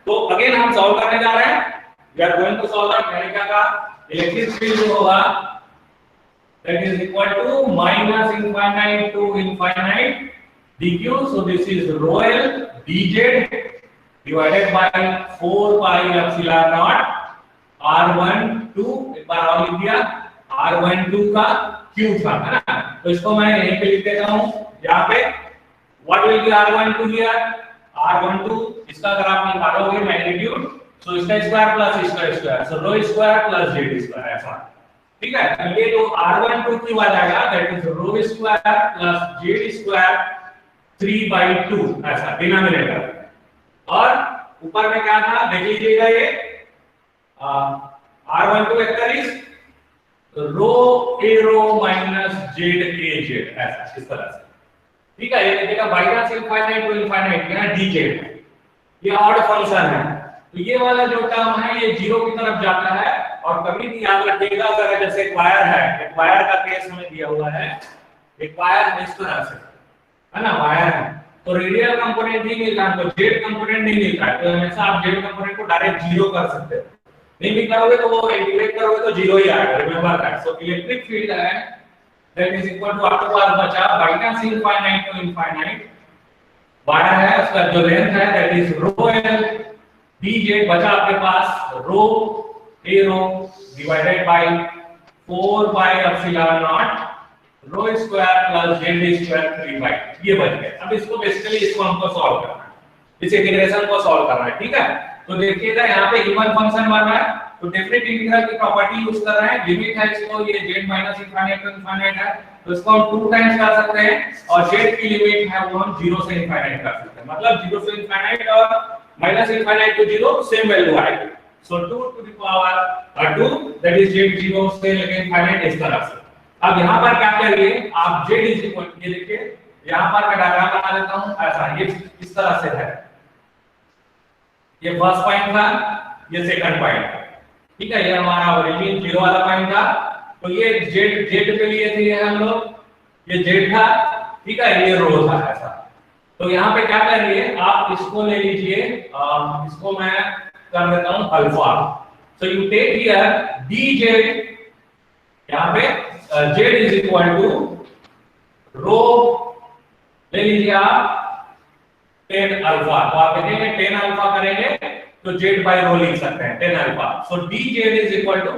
तो अगेन हम सॉल्व करने जा रहे हैं, we are going to solve that. मैंने क्या कहा, इलेक्ट्रिक फील्ड जो होगा that is equal to minus infinite to infinite dq, so this is rho l dz divided by 4 pi epsilon naught r12, एक बार और लिख दिया, r12 का q था, है ना। तो इसको मैं यहीं पे लिख देता हूं, यहाँ पे what will be r12 here, r12 इसका अगर आप निकालोगे मैग्नीट्यूड, so इसका स्क्वायर प्लस इसका square, so rho square plus z square ऐसा। ठीक है। तो ये जो r12 की आ जाएगा that is rho square plus Z square 3/2 ऐसा डिनोमिनेटर। और ऊपर में क्या था देख लीजिएगा, ये r12 vector is rho A rho minus z a z ऐसा इस तरह से। ठीक है, ये देखिएगा माइनस इनफाइनाइट टू इनफाइनाइट यहाँ dz है, ये ऑड फंक्शन है। तो ये वाला जो टर्म है ये जीरो की तरफ जाता है। और कभी भी याद रखिएगा अगर जैसे वायर है, एक वायर का केस हमें दिया हुआ है, एक वायर इस तरह से है ना, वायर है तो रेडियल कंपोनेंट ही मिल रहा है, तो जेड कंपोनेंट नहीं मिल रहा है, तो हमेशा आप जेड कंपोनेंट को डायरेक्ट जीरो कर सकते हो। नहीं भी करोगे तो वो इंटीग्रेट करोगे तो जीरो ही आएगा, remember that. So electric field है दैट इज इक्वल टू आपके पास बचा minus infinite to infinite, wire है उसका जो लेंथ है that is rho L dz, बचा आपके पास rho A rho divided by 4 pi epsilon naught rho square plus Z square 3/2 ये बच गया। अब इसको बेसिकली इसको हमको सॉल्व करना है, इस इंटीग्रेशन को सॉल्व करना है। ठीक है, तो देखिएगा यहाँ पे इवन फंक्शन बन रहा है तो डेफिनेट इंटीग्रल की प्रॉपर्टी यूज कर रहे हैं। लिमिट है इसको, ये z minus infinite to infinite है तो इसको हम 2 टाइम्स कर सकते हैं, और z की लिमिट है वो हम 0 से इनफाइनाइट कर सकते हैं, मतलब 0 से इनफाइनाइट और minus infinite to 0 same value आएगी। So 2 to the power 2 that is z 0 से लेके इनफाइनाइट इस तरह से। अब यहाँ पर क्या करिए आप z इज इक्वल, ये देखिए यहाँ पर मैं डायग्राम बना देता हूँ ऐसा, ये इस तरह से है, ये फर्स्ट पॉइंट था, ये सेकंड पॉइंट था। ठीक है, ये हमारा ओरिजिन 0 वाला पॉइंट था, तो ये z पे लिए थे हम लोग, ये z था। ठीक है, ये रो था ऐसा। तो यहाँ पे क्या करिए आप इसको ले लीजिए, इसको मैं कर देता हूँ alpha. So you take here dz, यहाँ पे z is equal to rho ले लीजिए आप 10 अल्फा, तो आप देखेंगे 10 अल्फा करेंगे तो z बाय रो लिख सकते हैं 10 alpha. So dz is equal to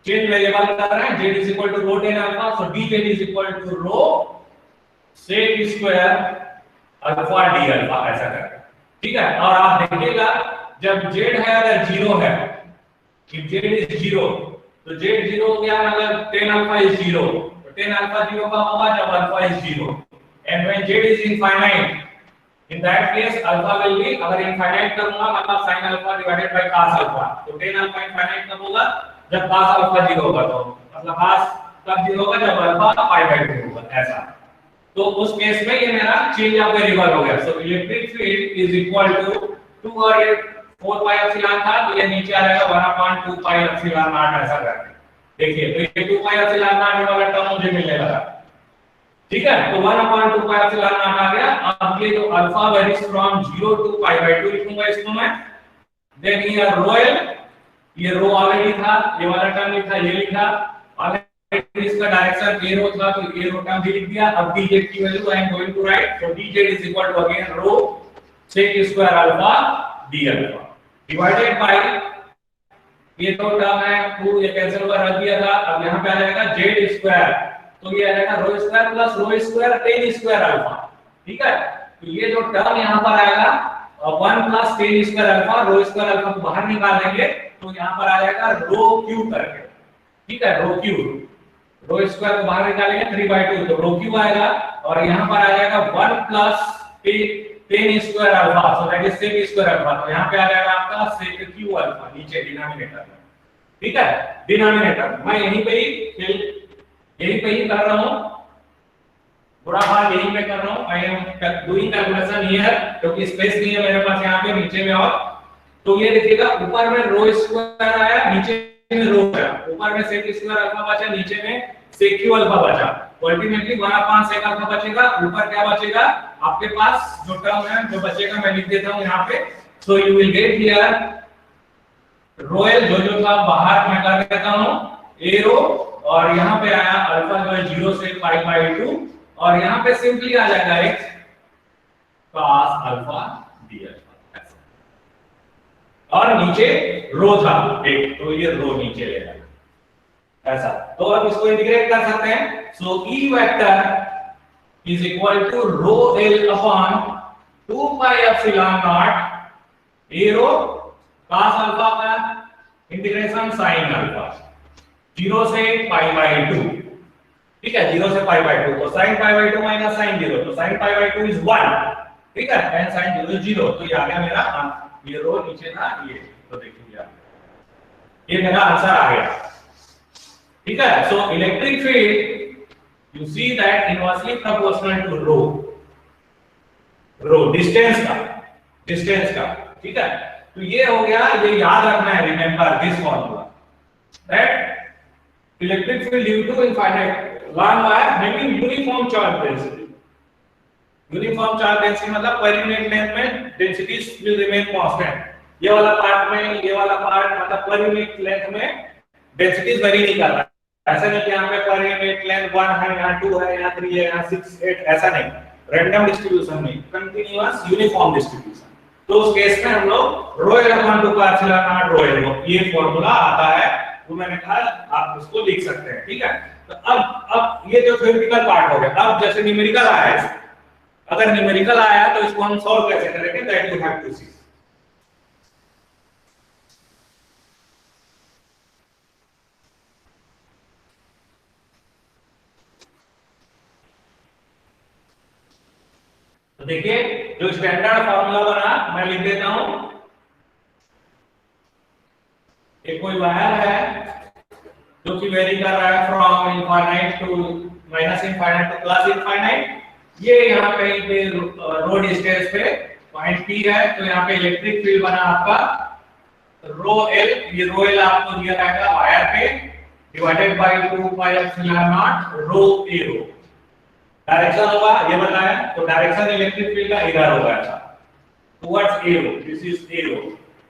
change variable कर रहे हैं, z is equal to rho 10 alpha, so dz is equal to rho sec square alpha d alpha ऐसा करके। ठीक है, और आप देखिएगा जब z है अगर 0 है, if z इज 0 तो z 0 हो गया, मतलब 10 अल्फा इज 0, तो 10 अल्फा 0 का होगा जब alpha is 0, and when z is infinite in that case alpha will be, अगर infinite करूंगा मतलब sin alpha divided by cos alpha, तो 10 alpha infinite कब होगा जब cos alpha 0 होगा, तो मतलब cos कब 0 होगा जब alpha pi/2 होगा ऐसा। तो उस केस में ये मेरा चेंज ऑफ वेरिएबल हो गया। So electric field is equal to 2 और ये 4 पाई एप्सिलॉन था तो ये नीचे आ जाएगा 1/2 पाई एप्सिलॉन नॉट ऐसा करके। देखिए तो ये 2 पाई एप्सिलॉन नॉट वाला टर्म मुझे मिलने लगा। ठीक है, तो 1/2 पाई एप्सिलॉन नॉट आ गया। अब ये जो alpha varies from 0 to pi/2 लिखूंगा इसको मैं। देन हियर रो एल, ये रो ऑलरेडी था, ये वाला टर्म लिखा, ये लिखा, और इसका डायरेक्शन एरो था तो एरो टर्म भी लिख दिया। अब dz की value I am going to write, so dz is equal to again rho sec square alpha d alpha divided by, ये तो टर्म है 2, ये कैंसिल होकर रख दिया था। अब यहां पे आ जाएगा z स्क्वायर, तो ये आ जाएगा rho square plus rho square 10 square alpha. ठीक है, तो ये जो टर्म यहां पर आएगा 1 प्लस 10 स्क्वायर अल्फा, रो स्क्वायर अल्फा को बाहर निकालेंगे तो यहां पर आ जाएगा रो क्यू करके। ठीक है, रो क्यू, रो स्क्वायर को बाहर निकालेंगे 3/2 तो रो क्यू आएगा, और यहां पर आ जाएगा 1 plus 10 square alpha, so that is sec square alpha, तो यहां पे आ जाएगा आपका sec क्यू अल्फा नीचे डिनोमिनेटर में। ठीक है, डिनोमिनेटर मैं यहीं पे ही कर रहा हूं, पूरा भाग यहीं पे कर रहा हूं। I am doing calculation here क्योंकि स्पेस नहीं है मेरे पास यहां पे नीचे में। और तो ये देखिएगा ऊपर में रो स्क्वायर आया, नीचे में रो आया, ऊपर में sec स्क्वायर अल्फा बचा, नीचे में sec क्यू अल्फा बचा, तो अल्टीमेटली 1/5 sec अल्फा बचेगा। ऊपर क्या बचेगा आपके पास जो टर्म है जो बचेगा मैं लिख देता हूं यहां पे। So you will get here rho L जो था बाहर मैं कर देता हूं ए रो, और यहां पे आया अल्फा जो है 0 से pi/2, और यहां पे सिंपली आ जाएगा x cos alpha d alpha, और नीचे रो था एक, तो ये रो नीचे ले जाएगा ऐसा। तो अब इसको इंटीग्रेट कर सकते हैं। So E vector is equal to rho L upon 2 pi epsilon naught a rho cos alpha का इंटीग्रेशन sin अल्फा। 0 से पाई बाई 2, ठीक है, 0 से पाई बाई 2, तो sin pi by 2 minus sin 0, तो sin पाई बाई 2 इज 1, ठीक है, and sin 0 इज 0, तो ये आ गया मेरा, ये रो नीचे था ये, तो देखिए ये मेरा आंसर आ गया, ठीक है। So electric field you see that inversely proportional to rho, rho distance का, ठीक है। तो ये हो गया, ये याद रखना है, remember this formula that electric field due to infinite long wire having uniform charge density, uniform charge density मतलब पर यूनिट लेंथ में डेंसिटीज विल रिमेन कांस्टेंट, ये वाला पार्ट में, ये वाला पार्ट मतलब पर यूनिट लेंथ में डेंसिटीज वेरी नहीं कर रहा है, ऐसा नहीं कि यहाँ पे पर यूनिट लेंथ 1 है, यहाँ 2 है, यहाँ 3 है, यहाँ 6 8, ऐसा नहीं, रैंडम डिस्ट्रीब्यूशन नहीं, कंटीन्यूअस यूनिफॉर्म डिस्ट्रीब्यूशन। तो उस केस में हम लोग rho L upon 2 pi epsilon naught rho L, ये फार्मूला आता है, वो मैंने कहा आप उसको लिख सकते हैं, ठीक है। तो अब ये जो थ्योरेटिकल पार्ट हो गया, अब जैसे न्यूमेरिकल आया, अगर न्यूमेरिकल आया तो इसको हम सॉल्व कैसे करेंगे, दैट यू हैव टू सी। तो देखिए जो स्टैंडर्ड फार्मूला बना मैं लिख देता हूं, एक कोई वायर है जो कि वेरी कर रहा है from infinite to minus infinite to plus infinite, ये यहाँ कहीं पे रो डिस्टेंस पे पॉइंट P है, तो यहाँ पे इलेक्ट्रिक फील्ड बना आपका रो एल, ये रो एल आपको दिया जाएगा वायर पे divided by 2 pi epsilon naught rho A rho, direction होगा ये बताया, तो डायरेक्शन इलेक्ट्रिक फील्ड का इधर होगा ऐसा towards a rho, this is a rho,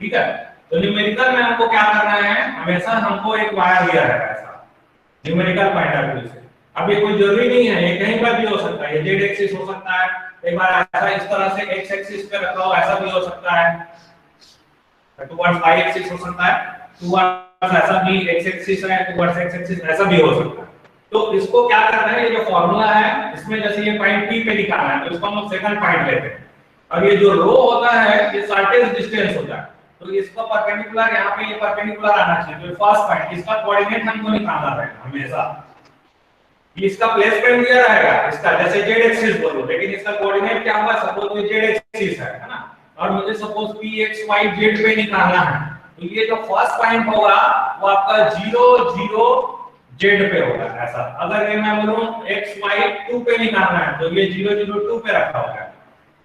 ठीक है। तो न्यूमेरिकल में हमको क्या करना है, हमेशा हमको एक वायर दिया है ऐसा न्यूमेरिकल पॉइंट ऑफ व्यू से, अब ये कोई जरूरी नहीं है, ये कहीं पर भी हो सकता है, ये जेड एक्सिस हो सकता है, एक बार ऐसा इस तरह से एक्स एक्सिस पे रखा हो, ऐसा भी हो सकता है, टुवर्ड्स वाई एक्सिस हो सकता है, टुवर्ड्स ऐसा भी एक्स एक्सिस है, टुवर्ड्स एक्स एक्सिस ऐसा भी हो सकता है। तो इसको क्या करना है, ये जो फार्मूला है इसमें जैसे ये पॉइंट P पे निकालना है, तो इसको हम सेकंड पॉइंट लेते हैं, और ये जो रो होता है ये शॉर्टेस्ट डिस्टेंस होता है, तो इसका परपेंडिकुलर यहाँ पे ये परपेंडिकुलर आना चाहिए, तो फर्स्ट पॉइंट इसका कोऑर्डिनेट हमको निकालना रहेगा हमेशा, इसका प्लेसमेंट दिया रहेगा इसका, जैसे जेड एक्सिस बोलो, लेकिन इसका कोऑर्डिनेट क्या होगा, सपोज ये जेड एक्सिस है ना, और मुझे suppose p x y z पे निकालना है, तो ये जो फर्स्ट पॉइंट होगा वो आपका 0 0 z पे होगा ऐसा, अगर ये मैं बोलूं x y 2 पे निकालना है तो ये 0 0 2 पे रखा होगा,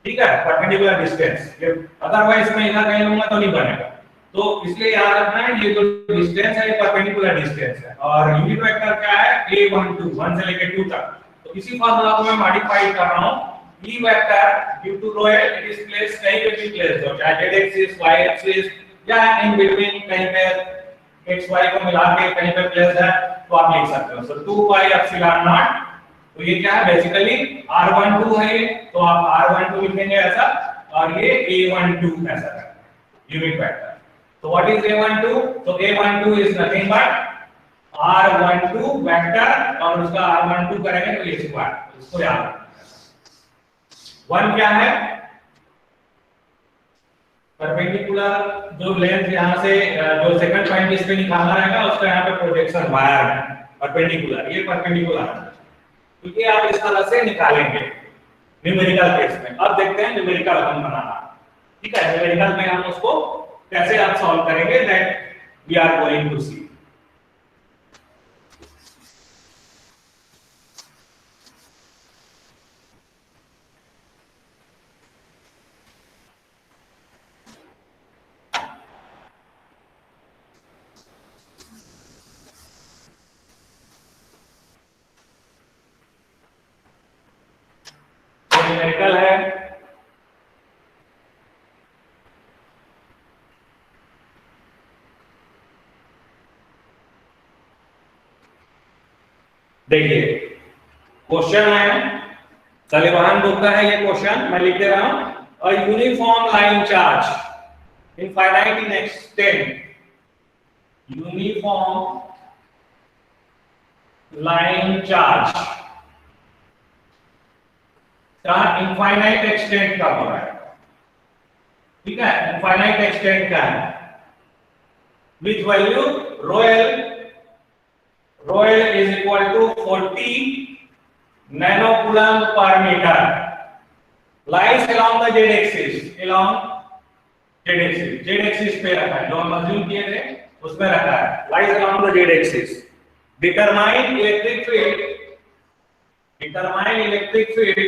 ठीक है, परपेंडिकुलर डिस्टेंस, ये अदरवाइज मैं इधर कहीं लूंगा तो नहीं बनेगा, तो इसलिए याद रखना है ये जो डिस्टेंस है ये परपेंडिकुलर डिस्टेंस है, और यूनिट वेक्टर क्या है a12 1 से लेकर 2 तक, तो इसी फार्मूला को मैं मॉडिफाई कर रहा हूं, e vector due to rho L it is place कहीं पे भी प्लेस हो, चाहे z एक्सिस y एक्सिस या इन बिटवीन कहीं पे x y को मिला के कहीं पे प्लेस है, तो आप लिख सकते हो, सो 2 पाई एप्सिलॉन नॉट, तो ये क्या है बेसिकली r12 है ये, तो आप r12 लिखेंगे ऐसा, और ये a12 ऐसा है unit vector. So what is A12? So A12 is nothing but R12 vector, और उसका R12 करेंगे तो ये स्क्वायर, इसको याद रखना। 1 क्या है, परपेंडिकुलर जो लेंथ यहाँ से जो सेकंड पॉइंट इस पे निकालना रहेगा उसका यहाँ पे प्रोजेक्शन वायर है परपेंडिकुलर, ये परपेंडिकुलर है, तो ये आप इस तरह से निकालेंगे न्यूमेरिकल केस में। अब देखते हैं न्यूमेरिकल हम बनाना, ठीक है, न्यूमेरिकल में हम उसको कैसे आप सॉल्व करेंगे, that we are going to see. Numerical है, देखिए क्वेश्चन है तालिबान बुक का है, ये क्वेश्चन मैं लिख दे रहा हूं, a uniform line charge infinite in extent, uniform line charge का इनफाइनाइट एक्सटेंट का हो रहा है, ठीक है, इनफाइनाइट एक्सटेंट का है, which value rho L rho L is equal to 40 nanocoulomb per meter lies along the z axis, along z axis, z axis पे रखा है, जो हम अज्यूम किए थे उसमें रखा है, lies along the z axis. Determine electric field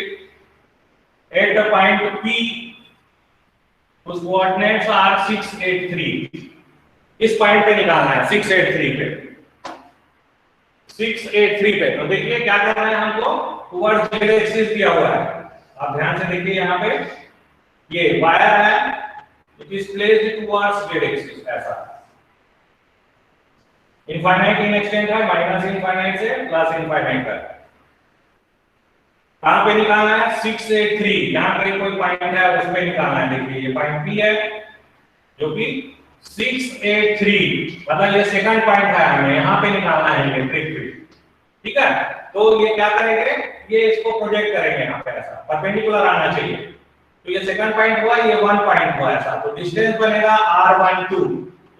at the point P whose coordinates are 683. इस पॉइंट पे निकालना है 683 पे, 683 पे। तो देखिए क्या करना है हमको, टुवर्ड्स z एक्सिस दिया हुआ है, आप ध्यान से देखिए यहाँ पे ये वायर है, it is placed towards z axis ऐसा, इनफाइनाइट इन एक्सटेंट है, माइनस इनफाइनाइट से प्लस इनफाइनाइट तक। कहां पे निकालना है 683, यहां पर कोई पॉइंट है उस पे निकालना है। देखिए ये पॉइंट P है जो कि 683, मतलब ये सेकंड पॉइंट है, हमें यहां पे निकालना है इलेक्ट्रिक फील्ड, ठीक है। तो ये क्या करेंगे, ये इसको प्रोजेक्ट करेंगे यहां पे ऐसा, परपेंडिकुलर आना चाहिए। तो ये सेकंड पॉइंट हुआ, ये 1 पॉइंट हुआ ऐसा, तो डिस्टेंस बनेगा r12।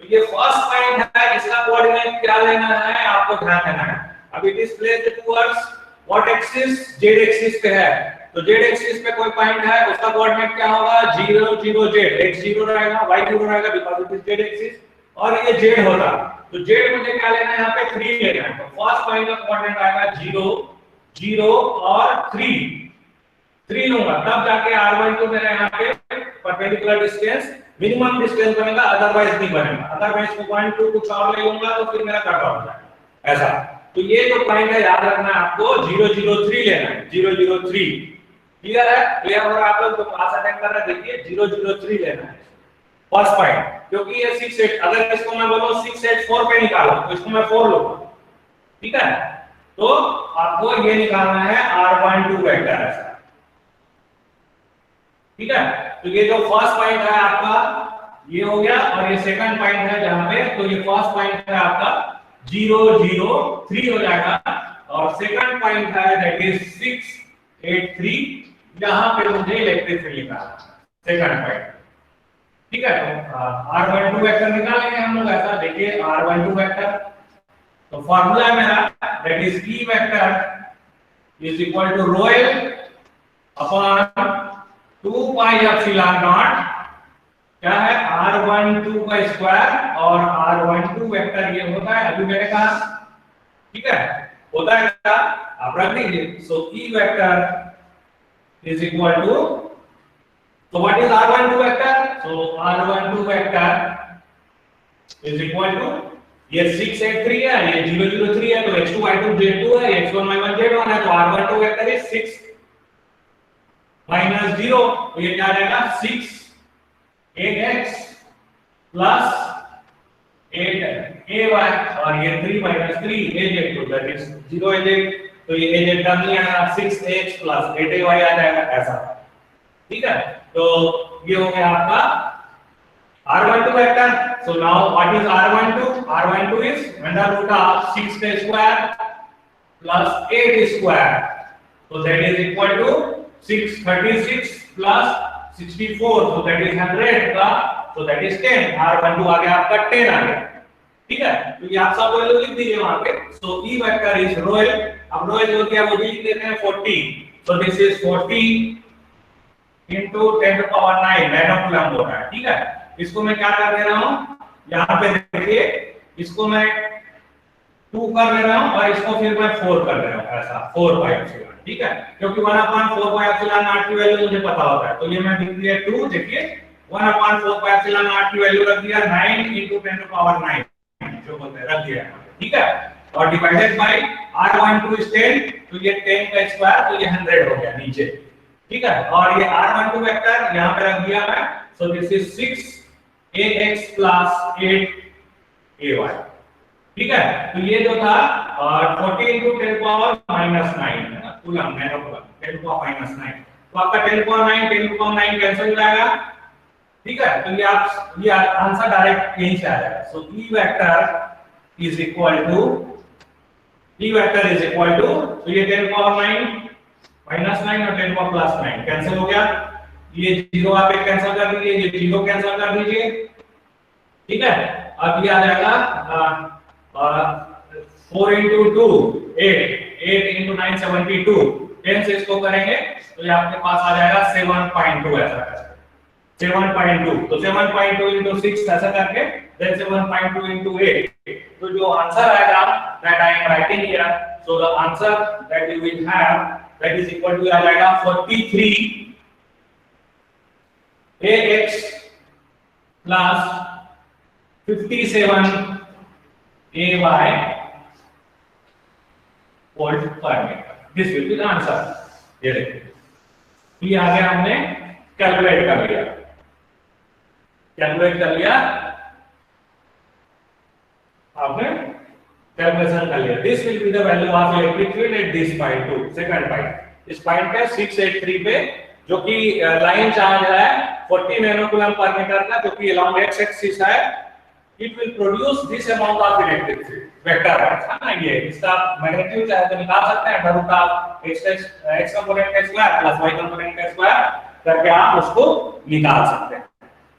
तो ये फर्स्ट पॉइंट है, इसका कोऑर्डिनेट क्या लेना है आपको ध्यान देना है। अब it is placed towards what axis, z axis पे है, तो z एक्सिस पे कोई पॉइंट है, उसका कोऑर्डिनेट क्या होगा 0 0 z, x 0 रहेगा, y 0 रहेगा because it is z axis, और ये z होगा। तो z मुझे क्या लेना है, यहाँ पे 3 लेना है। तो फर्स्ट पॉइंट का कोऑर्डिनेट आएगा 0 0 और 3 लूंगा, तब जाके r12 मेरा यहाँ पे परपेंडिकुलर डिस्टेंस मिनिमम डिस्टेंस बनेगा, अदरवाइज नहीं बनेगा। अदरवाइज 2.2 कुछ और ले लूंगा तो फिर मेरा कट ऑफ जाएगा ऐसा। तो ये जो पॉइंट है याद रखना है आपको, 003 लेना है, 003। क्लियर है, क्लियर हो रहा है आप लोग तो क्लास अटेंड कर रहे हैं, देखिए 003 लेना है फर्स्ट पॉइंट, क्योंकि ये 68, अगर इसको मैं बोलूं 684 पे निकालो तो इसको मैं 4 लूंगा, ठीक है। तो आपको ये निकालना है r12 वेक्टर ऐसा, ठीक है। तो ये जो फर्स्ट पॉइंट है आपका ये हो गया, और ये सेकंड पॉइंट है जहां पे, तो ये फर्स्ट पॉइंट है आपका 003 हो जाएगा, और सेकंड पॉइंट है दैट इज 683, यहां पे मुझे इलेक्ट्रिक फील्ड निकालना है सेकंड पॉइंट, ठीक है। तो r12 वेक्टर निकालेंगे हम लोग ऐसा, देखिए r12 वेक्टर, तो फार्मूला है मेरा that is E vector is equal to rho L upon 2 pi epsilon naught, क्या है r12 का स्क्वायर, और r12 वेक्टर ये होता है, अभी मैंने कहा, ठीक है, होता है क्या आप रख लीजिए। So E vector is equal to, so what is r12 vector, so r12 vector is equal to, ये 683 है, ये 003 है, तो x2 y2 z2 है, x1 y1 z1 है, तो r12 वेक्टर इज 6 माइनस 0, तो ये क्या रहेगा 6 8x प्लस 8ay, और ये 3 माइनस 3 az, तो दैट इज 0 az, तो ये az टर्म नहीं आएगा, 6x प्लस 8ay आ जाएगा ऐसा, ठीक है। तो ये हो गया आपका r12 vector. So now what is r12, r12 is under root of 6 का square plus 8 square, so that is equal to 636 plus 64, so that is 100 का, so that is 10, r12 आ गया आपका 10 आ गया, ठीक है। तो ये आप सब वैल्यू लिख दीजिए वहां पे। सो E vector is rho L, अब rho L हो गया, वो भी लिख देते हैं 40, so this is 40 into 10 to power 9 नैनोकूलम्ब होता है, ठीक है। इसको मैं क्या कर दे रहा हूं, यहां पे देखिए, इसको मैं 2 कर दे रहा हूं, और इसको फिर मैं 4 कर दे रहा हूं ऐसा, 4 पाई एप्सिलॉन, ठीक है, क्योंकि 1/4 पाई एप्सिलॉन नॉट की वैल्यू मुझे पता होता है। तो ये मैं लिख दिया 2, देखिए 1/4 पाई एप्सिलॉन नॉट की वैल्यू रख दिया 9 into 10 to power 9 जो बोलते हैं, रख दिया, ठीक है। और डिवाइडेड बाय r12 is 10, तो ये 10 का स्क्वायर, तो ये 100 हो गया नीचे, ठीक है। और ये r12 वेक्टर यहां पे रख दिया मैं, सो this is 6ax plus 8ay, ठीक है। तो ये जो था 40 into 10 power minus 9 coulomb, nanocoulomb, 10 power minus 9, तो आपका 10 power 9 कैंसिल हो जाएगा, ठीक है। तो ये आंसर डायरेक्ट यहीं से आ जाएगा। So E vector is equal to, तो ये 10 power 9 minus 9 और 10 power plus 9 कैंसिल हो गया, ये 0 आप एक कैंसिल कर दीजिए, ये 0 कैंसिल कर दीजिए, ठीक है। अब ये आ जाएगा 4 into 2 8, 8 into 9 72, 10 से इसको करेंगे तो ये आपके पास आ जाएगा 7.2 ऐसा करके 7.2, तो 7.2 into 6 ऐसा करके then 7.2 into 8, तो जो आंसर आएगा that I am writing here, so the answer that you will have that is equal to आ जाएगा 43 ax plus 57 ay volt per meter. This will be the answer. ये देखिए ये आगे हमने कैलकुलेट कर लिया आपने कैलकुलेशन कर लिया. This will be the value of electric field at this point two second point. इस पॉइंट पे 683 पे जो कि लाइन चार्ज है 40 नैनोकूलम पर मीटर का जो कि अलोंग एक्स एक्सिस है. It will produce this amount of electric field vector है ना. ये इसका मैग्नीट्यूड चाहे तो निकाल सकते हैं under root of x component का स्क्वायर प्लस y कंपोनेंट का स्क्वायर करके आप उसको निकाल सकते हैं.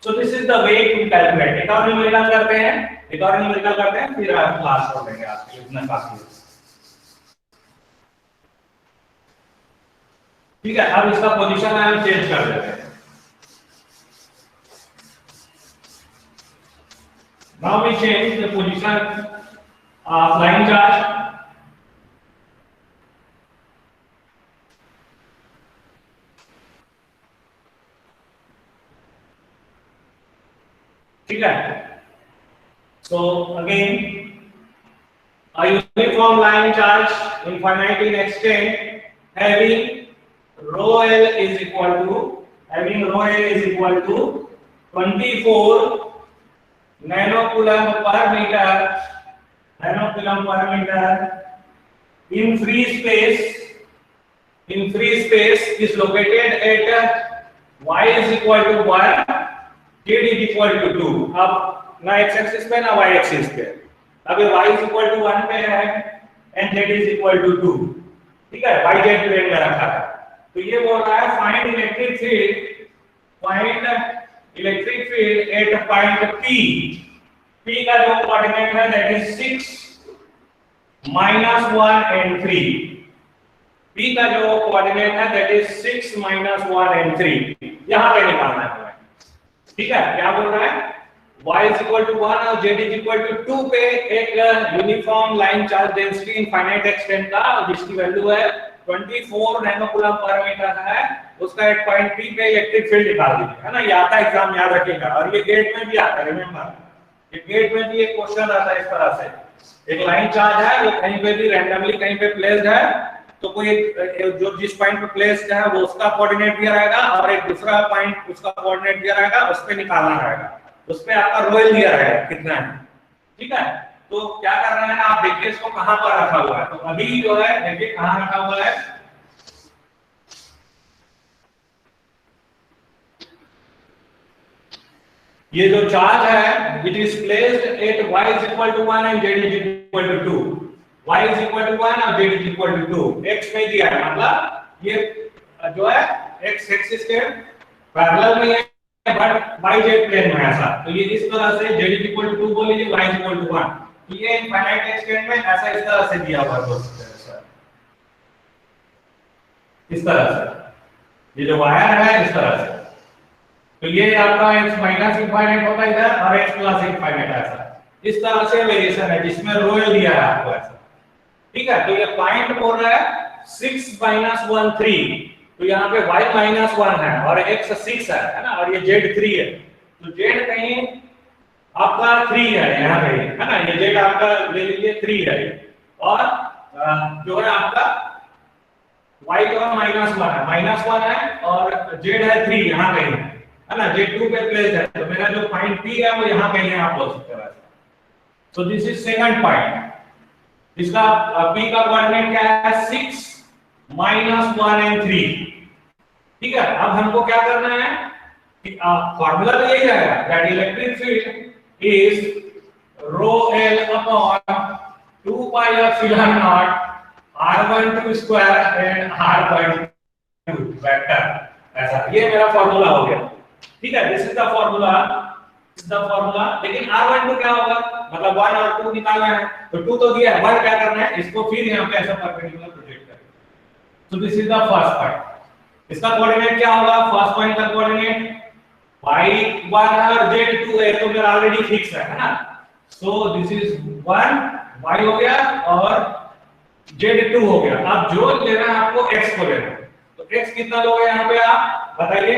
So this is the way to calculate. एक और न्यूमेरिकल करते हैं फिर आप क्लास कर लेंगे. आपके इतना काफी है. ठीक है. अब इसका पोजीशन हम चेंज कर देते हैं. Now we change the position of line charge. ठीक है. So again, a uniform line charge infinite in extent having rho L is equal to 24 नैनोकूलम पर metre in free space is located at y is equal to 1, z is equal to 2. अब ना x एक्सिस पे ना y एक्सिस पे. अब ये y is equal to 1 पे है and z is equal to 2. ठीक है. y z प्लेन में रखा है. तो ये बोल रहा है find electric field at point P. P का जो कोऑर्डिनेट है that is 6 -1 and 3. P का जो कोऑर्डिनेट है that is 6 -1 and 3. यहां पे निकालना है हमें. ठीक है. क्या बोल रहा है y is equal to 1 और z is equal to 2 पे एक uniform line charge density infinite extent का जिसकी वैल्यू है 24 नैनोकूलम पर मीटर है. उसका एक पॉइंट P पे इलेक्ट्रिक फील्ड निकाल दीजिए. है ना. ये आता है एग्जाम याद रखिएगा. और ये गेट में भी आता है. रिमेंबर ये गेट में भी एक क्वेश्चन आता है इस तरह से. एक लाइन चार्ज है वो कहीं पे भी रैंडमली कहीं पे प्लेस्ड है. तो कोई जो जिस पॉइंट पे प्लेस्ड है वो उसका कोऑर्डिनेट दिया रहेगा और एक दूसरा पॉइंट उसका कोऑर्डिनेट दिया रहेगा. उस पे निकालना रहेगा. उस पे आपका रोल दिया रहेगा कितना है. ठीक है. तो क्या कर रहे हैं आप देखिए इसको कहां पर रखा हुआ है. तो अभी जो है देखिए कहां रखा हुआ है. ये जो चार्ज है it is placed eight y is equal to 1 and z is equal to 2. y is equal to 1 और z is equal to 2. x में दिया है मतलब ये जो है x एक्सिस के पैरेलल में है बट y z प्लेन में ऐसा. तो ये इस तरह से z is equal to 2 बोल लीजिए y is equal to 1. तो ये इनफाइनाइट एक्सटेंट में ऐसा इस तरह से दिया हुआ है. इस तरह से ये जो वायर है इस तरह से. तो ये आपका x माइनस इनफाइनाइट होता है इधर और x प्लस इनफाइनाइट ऐसा. इस तरह से वेरिएशन है जिसमें रोल दिया है आपको ऐसा. ठीक है. तो ये पॉइंट बोल रहा है 6 -1 3. तो यहाँ पे y -1 है और x 6 है ना. और ये z 3 है. तो z कहीं आपका 3 है यहाँ पे है ना. ये z आपका ले लीजिए 3 है और जो है आपका y जो है -1 है और z है 3 यहाँ पे है ना. z2 पे प्लेस्ड है. तो मेरा जो पॉइंट P है वो यहाँ कहीं है आप बोल सकते हैं. So this is second point. इसका P का कोऑर्डिनेट क्या है 6 -1 and 3. ठीक है. अब हमको क्या करना है कि फार्मूला तो यही रहेगा that electric field is rho L upon 2 pi epsilon naught r12 square and r12 vector. ऐसा ये मेरा फार्मूला हो गया. ठीक है. This is the formula is the formula. लेकिन R12 क्या होगा, मतलब 1 और 2 निकालना है, तो 2 तो दिया है, 1 क्या करना है, इसको फिर यहाँ पे ऐसा परपेंडिकुलर प्रोजेक्ट करें। सो this is the first point. इसका कोऑर्डिनेट क्या होगा, फर्स्ट पॉइंट का कोऑर्डिनेट y1 और z2 है, तो मेरा ऑलरेडी फिक्स है ना। सो दिस इज 1 y हो गया और z2 हो गया। अब जो लेना है आपको x को लेना है, तो x कितना लोगे यहाँ पे आप बताइए,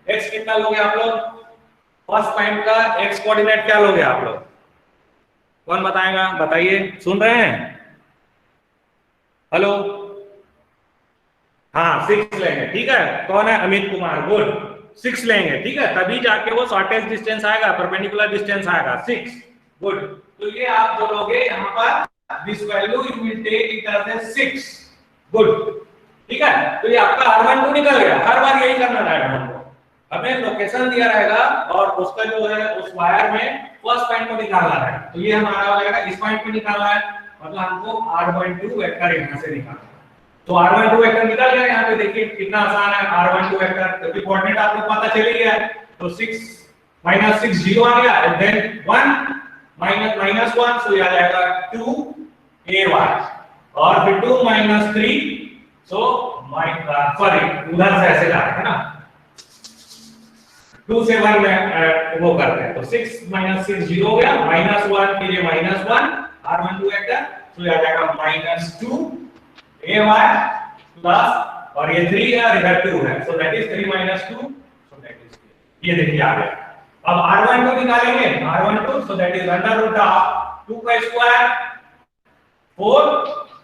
x कितना लोगे आप लोग, फर्स्ट पॉइंट का x कोऑर्डिनेट क्या लोगे आप लोग, कौन बताएगा, बताइए, सुन रहे हैं, हेलो, हाँ 6 लेंगे, ठीक है, कौन है, अमित कुमार, गुड, 6 लेंगे, ठीक है, तभी जाके वो शॉर्टेस्ट डिस्टेंस आएगा, परपेंडिकुलर डिस्टेंस आएगा 6, गुड। तो ये आप बोलोगे यहाँ पर this value you will take it as 6, good, ठीक है। तो ये आपका R12 निकल गया, हर बार यही करना रहेगा हमको, हमें लोकेशन दिया रहेगा और उसका जो है उस वायर में फर्स्ट पॉइंट को निकालना है, तो ये हमारा हो जाएगा इस पॉइंट पे निकालना है, मतलब हमको R12 वेक्टर यहां से निकालना है। तो R12 वेक्टर निकल गया, यहाँ पे देखिए कितना आसान है R12 वेक्टर, क्योंकि कोऑर्डिनेट आपको पता चल ही गया है। तो 6 - 6 0 आ गया, एंड देन 1 -1, सो ये आ जाएगा 2 ay, और फिर 2 - 3, सो सॉरी उधर से ऐसे जा रहा है ना, 2 से 1 में वो करते हैं, तो 6 - 6 0 हो गया, -1 फिर ये -1 R12 वेक्टर, तो ये आ जाएगा -2 ay प्लस, और ये 3 है और इधर 2 है, so that is 3 - 2, so that is, ये देखिए आ गया। अब R12 निकालेंगे, R12 so that is under root of 2 का square 4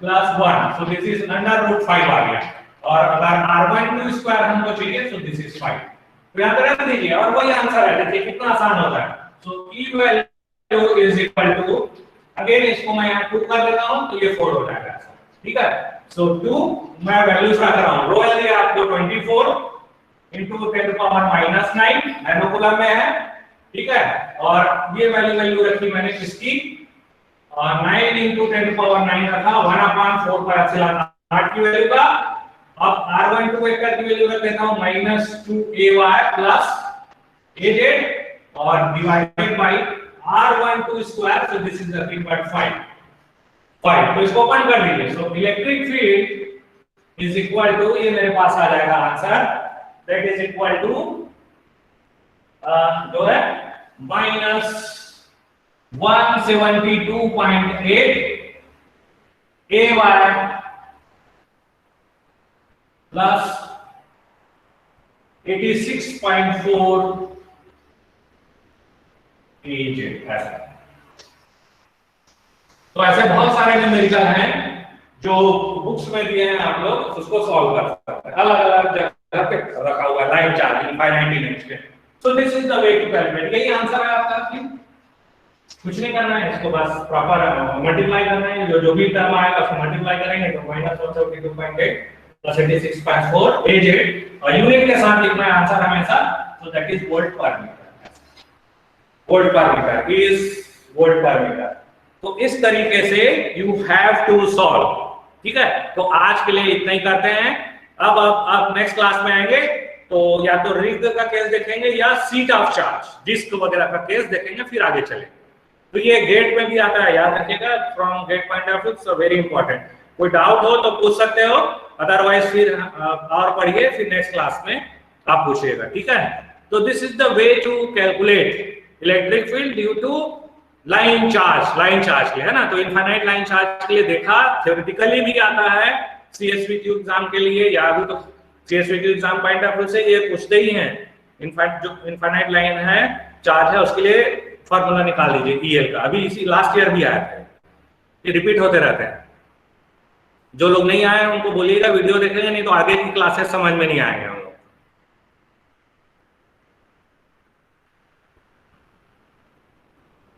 + 1, so this is under root 5 आ गया, और अगर R12 स्क्वायर हमको चाहिए सो दिस इज 5, तो यहां पे रख दीजिए और वही आंसर है, देखिए कितना आसान होता है। So e value is equal to, again इसको मैं यहां 2 कर देता हूं तो ये 4 हो जाएगा, ठीक है। सो 2 मैं वैल्यूज रख रहा हूं, रो वैल्यू आपको 24 into 10⁻⁹ नैनोकूलम में है, ठीक है, और ये वैल्यू रखी मैंने किसकी, 9 into 10⁻⁹ रखा 1/4 की वैल्यू का। अब R12 वेक्टर की वैल्यू रख देता हूं -2ay प्लस az, और divided by R12 square, so this is nothing but 5, तो इसको ओपन कर दीजिए। So electric field is equal to, ये मेरे पास आ जाएगा answer, that is equal to जो है -172.8 ay प्लस 86.4 az, ऐसा। तो ऐसे बहुत सारे न्यूमेरिकल हैं जो बुक्स में दिए हैं, आप लोग उसको सॉल्व कर सकते हैं, अलग-अलग जगह पे रखा हुआ है, लाइन चार्ज, इनफाइनाइट लिमिट्स पे। So this is the way to calculate, यही आंसर है आपका, कुछ नहीं करना है, इसको बस प्रॉपर मल्टीप्लाई करना है, जो भी टर्म आएगा उसको मल्टीप्लाई करेंगे तो -172.8 + 86.4 az, और यूनिट के साथ लिखना है आंसर हमेशा, सो दैट इज वोल्ट पर मीटर, वोल्ट पर मीटर इज वोल्ट पर मीटर। तो इस तरीके से यू हैव टू सॉल्व, ठीक है। तो आज के लिए इतना ही करते हैं, अब आप नेक्स्ट क्लास में आएंगे तो या तो रिग का केस देखेंगे या सीट ऑफ चार्ज, डिस्क वगैरह का केस देखेंगे, फिर आगे चलेंगे। तो ये गेट में भी आता है, याद रखिएगा, from gate point of view, so very important. कोई डाउट हो तो पूछ सकते हो, अदरवाइज फिर और पढ़िए, फिर नेक्स्ट क्लास में आप पूछिएगा, ठीक है। तो this is the way to calculate electric field due to line charge के, है ना। तो इनफाइनाइट लाइन चार्ज के लिए देखा, थ्योरेटिकली भी आता है सीएसवीक्यू एग्जाम के लिए, या अभी तो सीएसवीक्यू एग्जाम पॉइंट ऑफ व्यू से ये पूछते ही हैं, इनफैक्ट जो इनफाइनाइट लाइन है चार्ज है उसके लिए फॉर्मूला निकाल लीजिए ईएल का, अभी इसी लास्ट ईयर भी आया था, ये रिपीट होते रहते हैं। जो लोग नहीं आए उनको बोलिएगा वीडियो देखेंगे, नहीं तो आगे की क्लासेस समझ में नहीं आएंगे।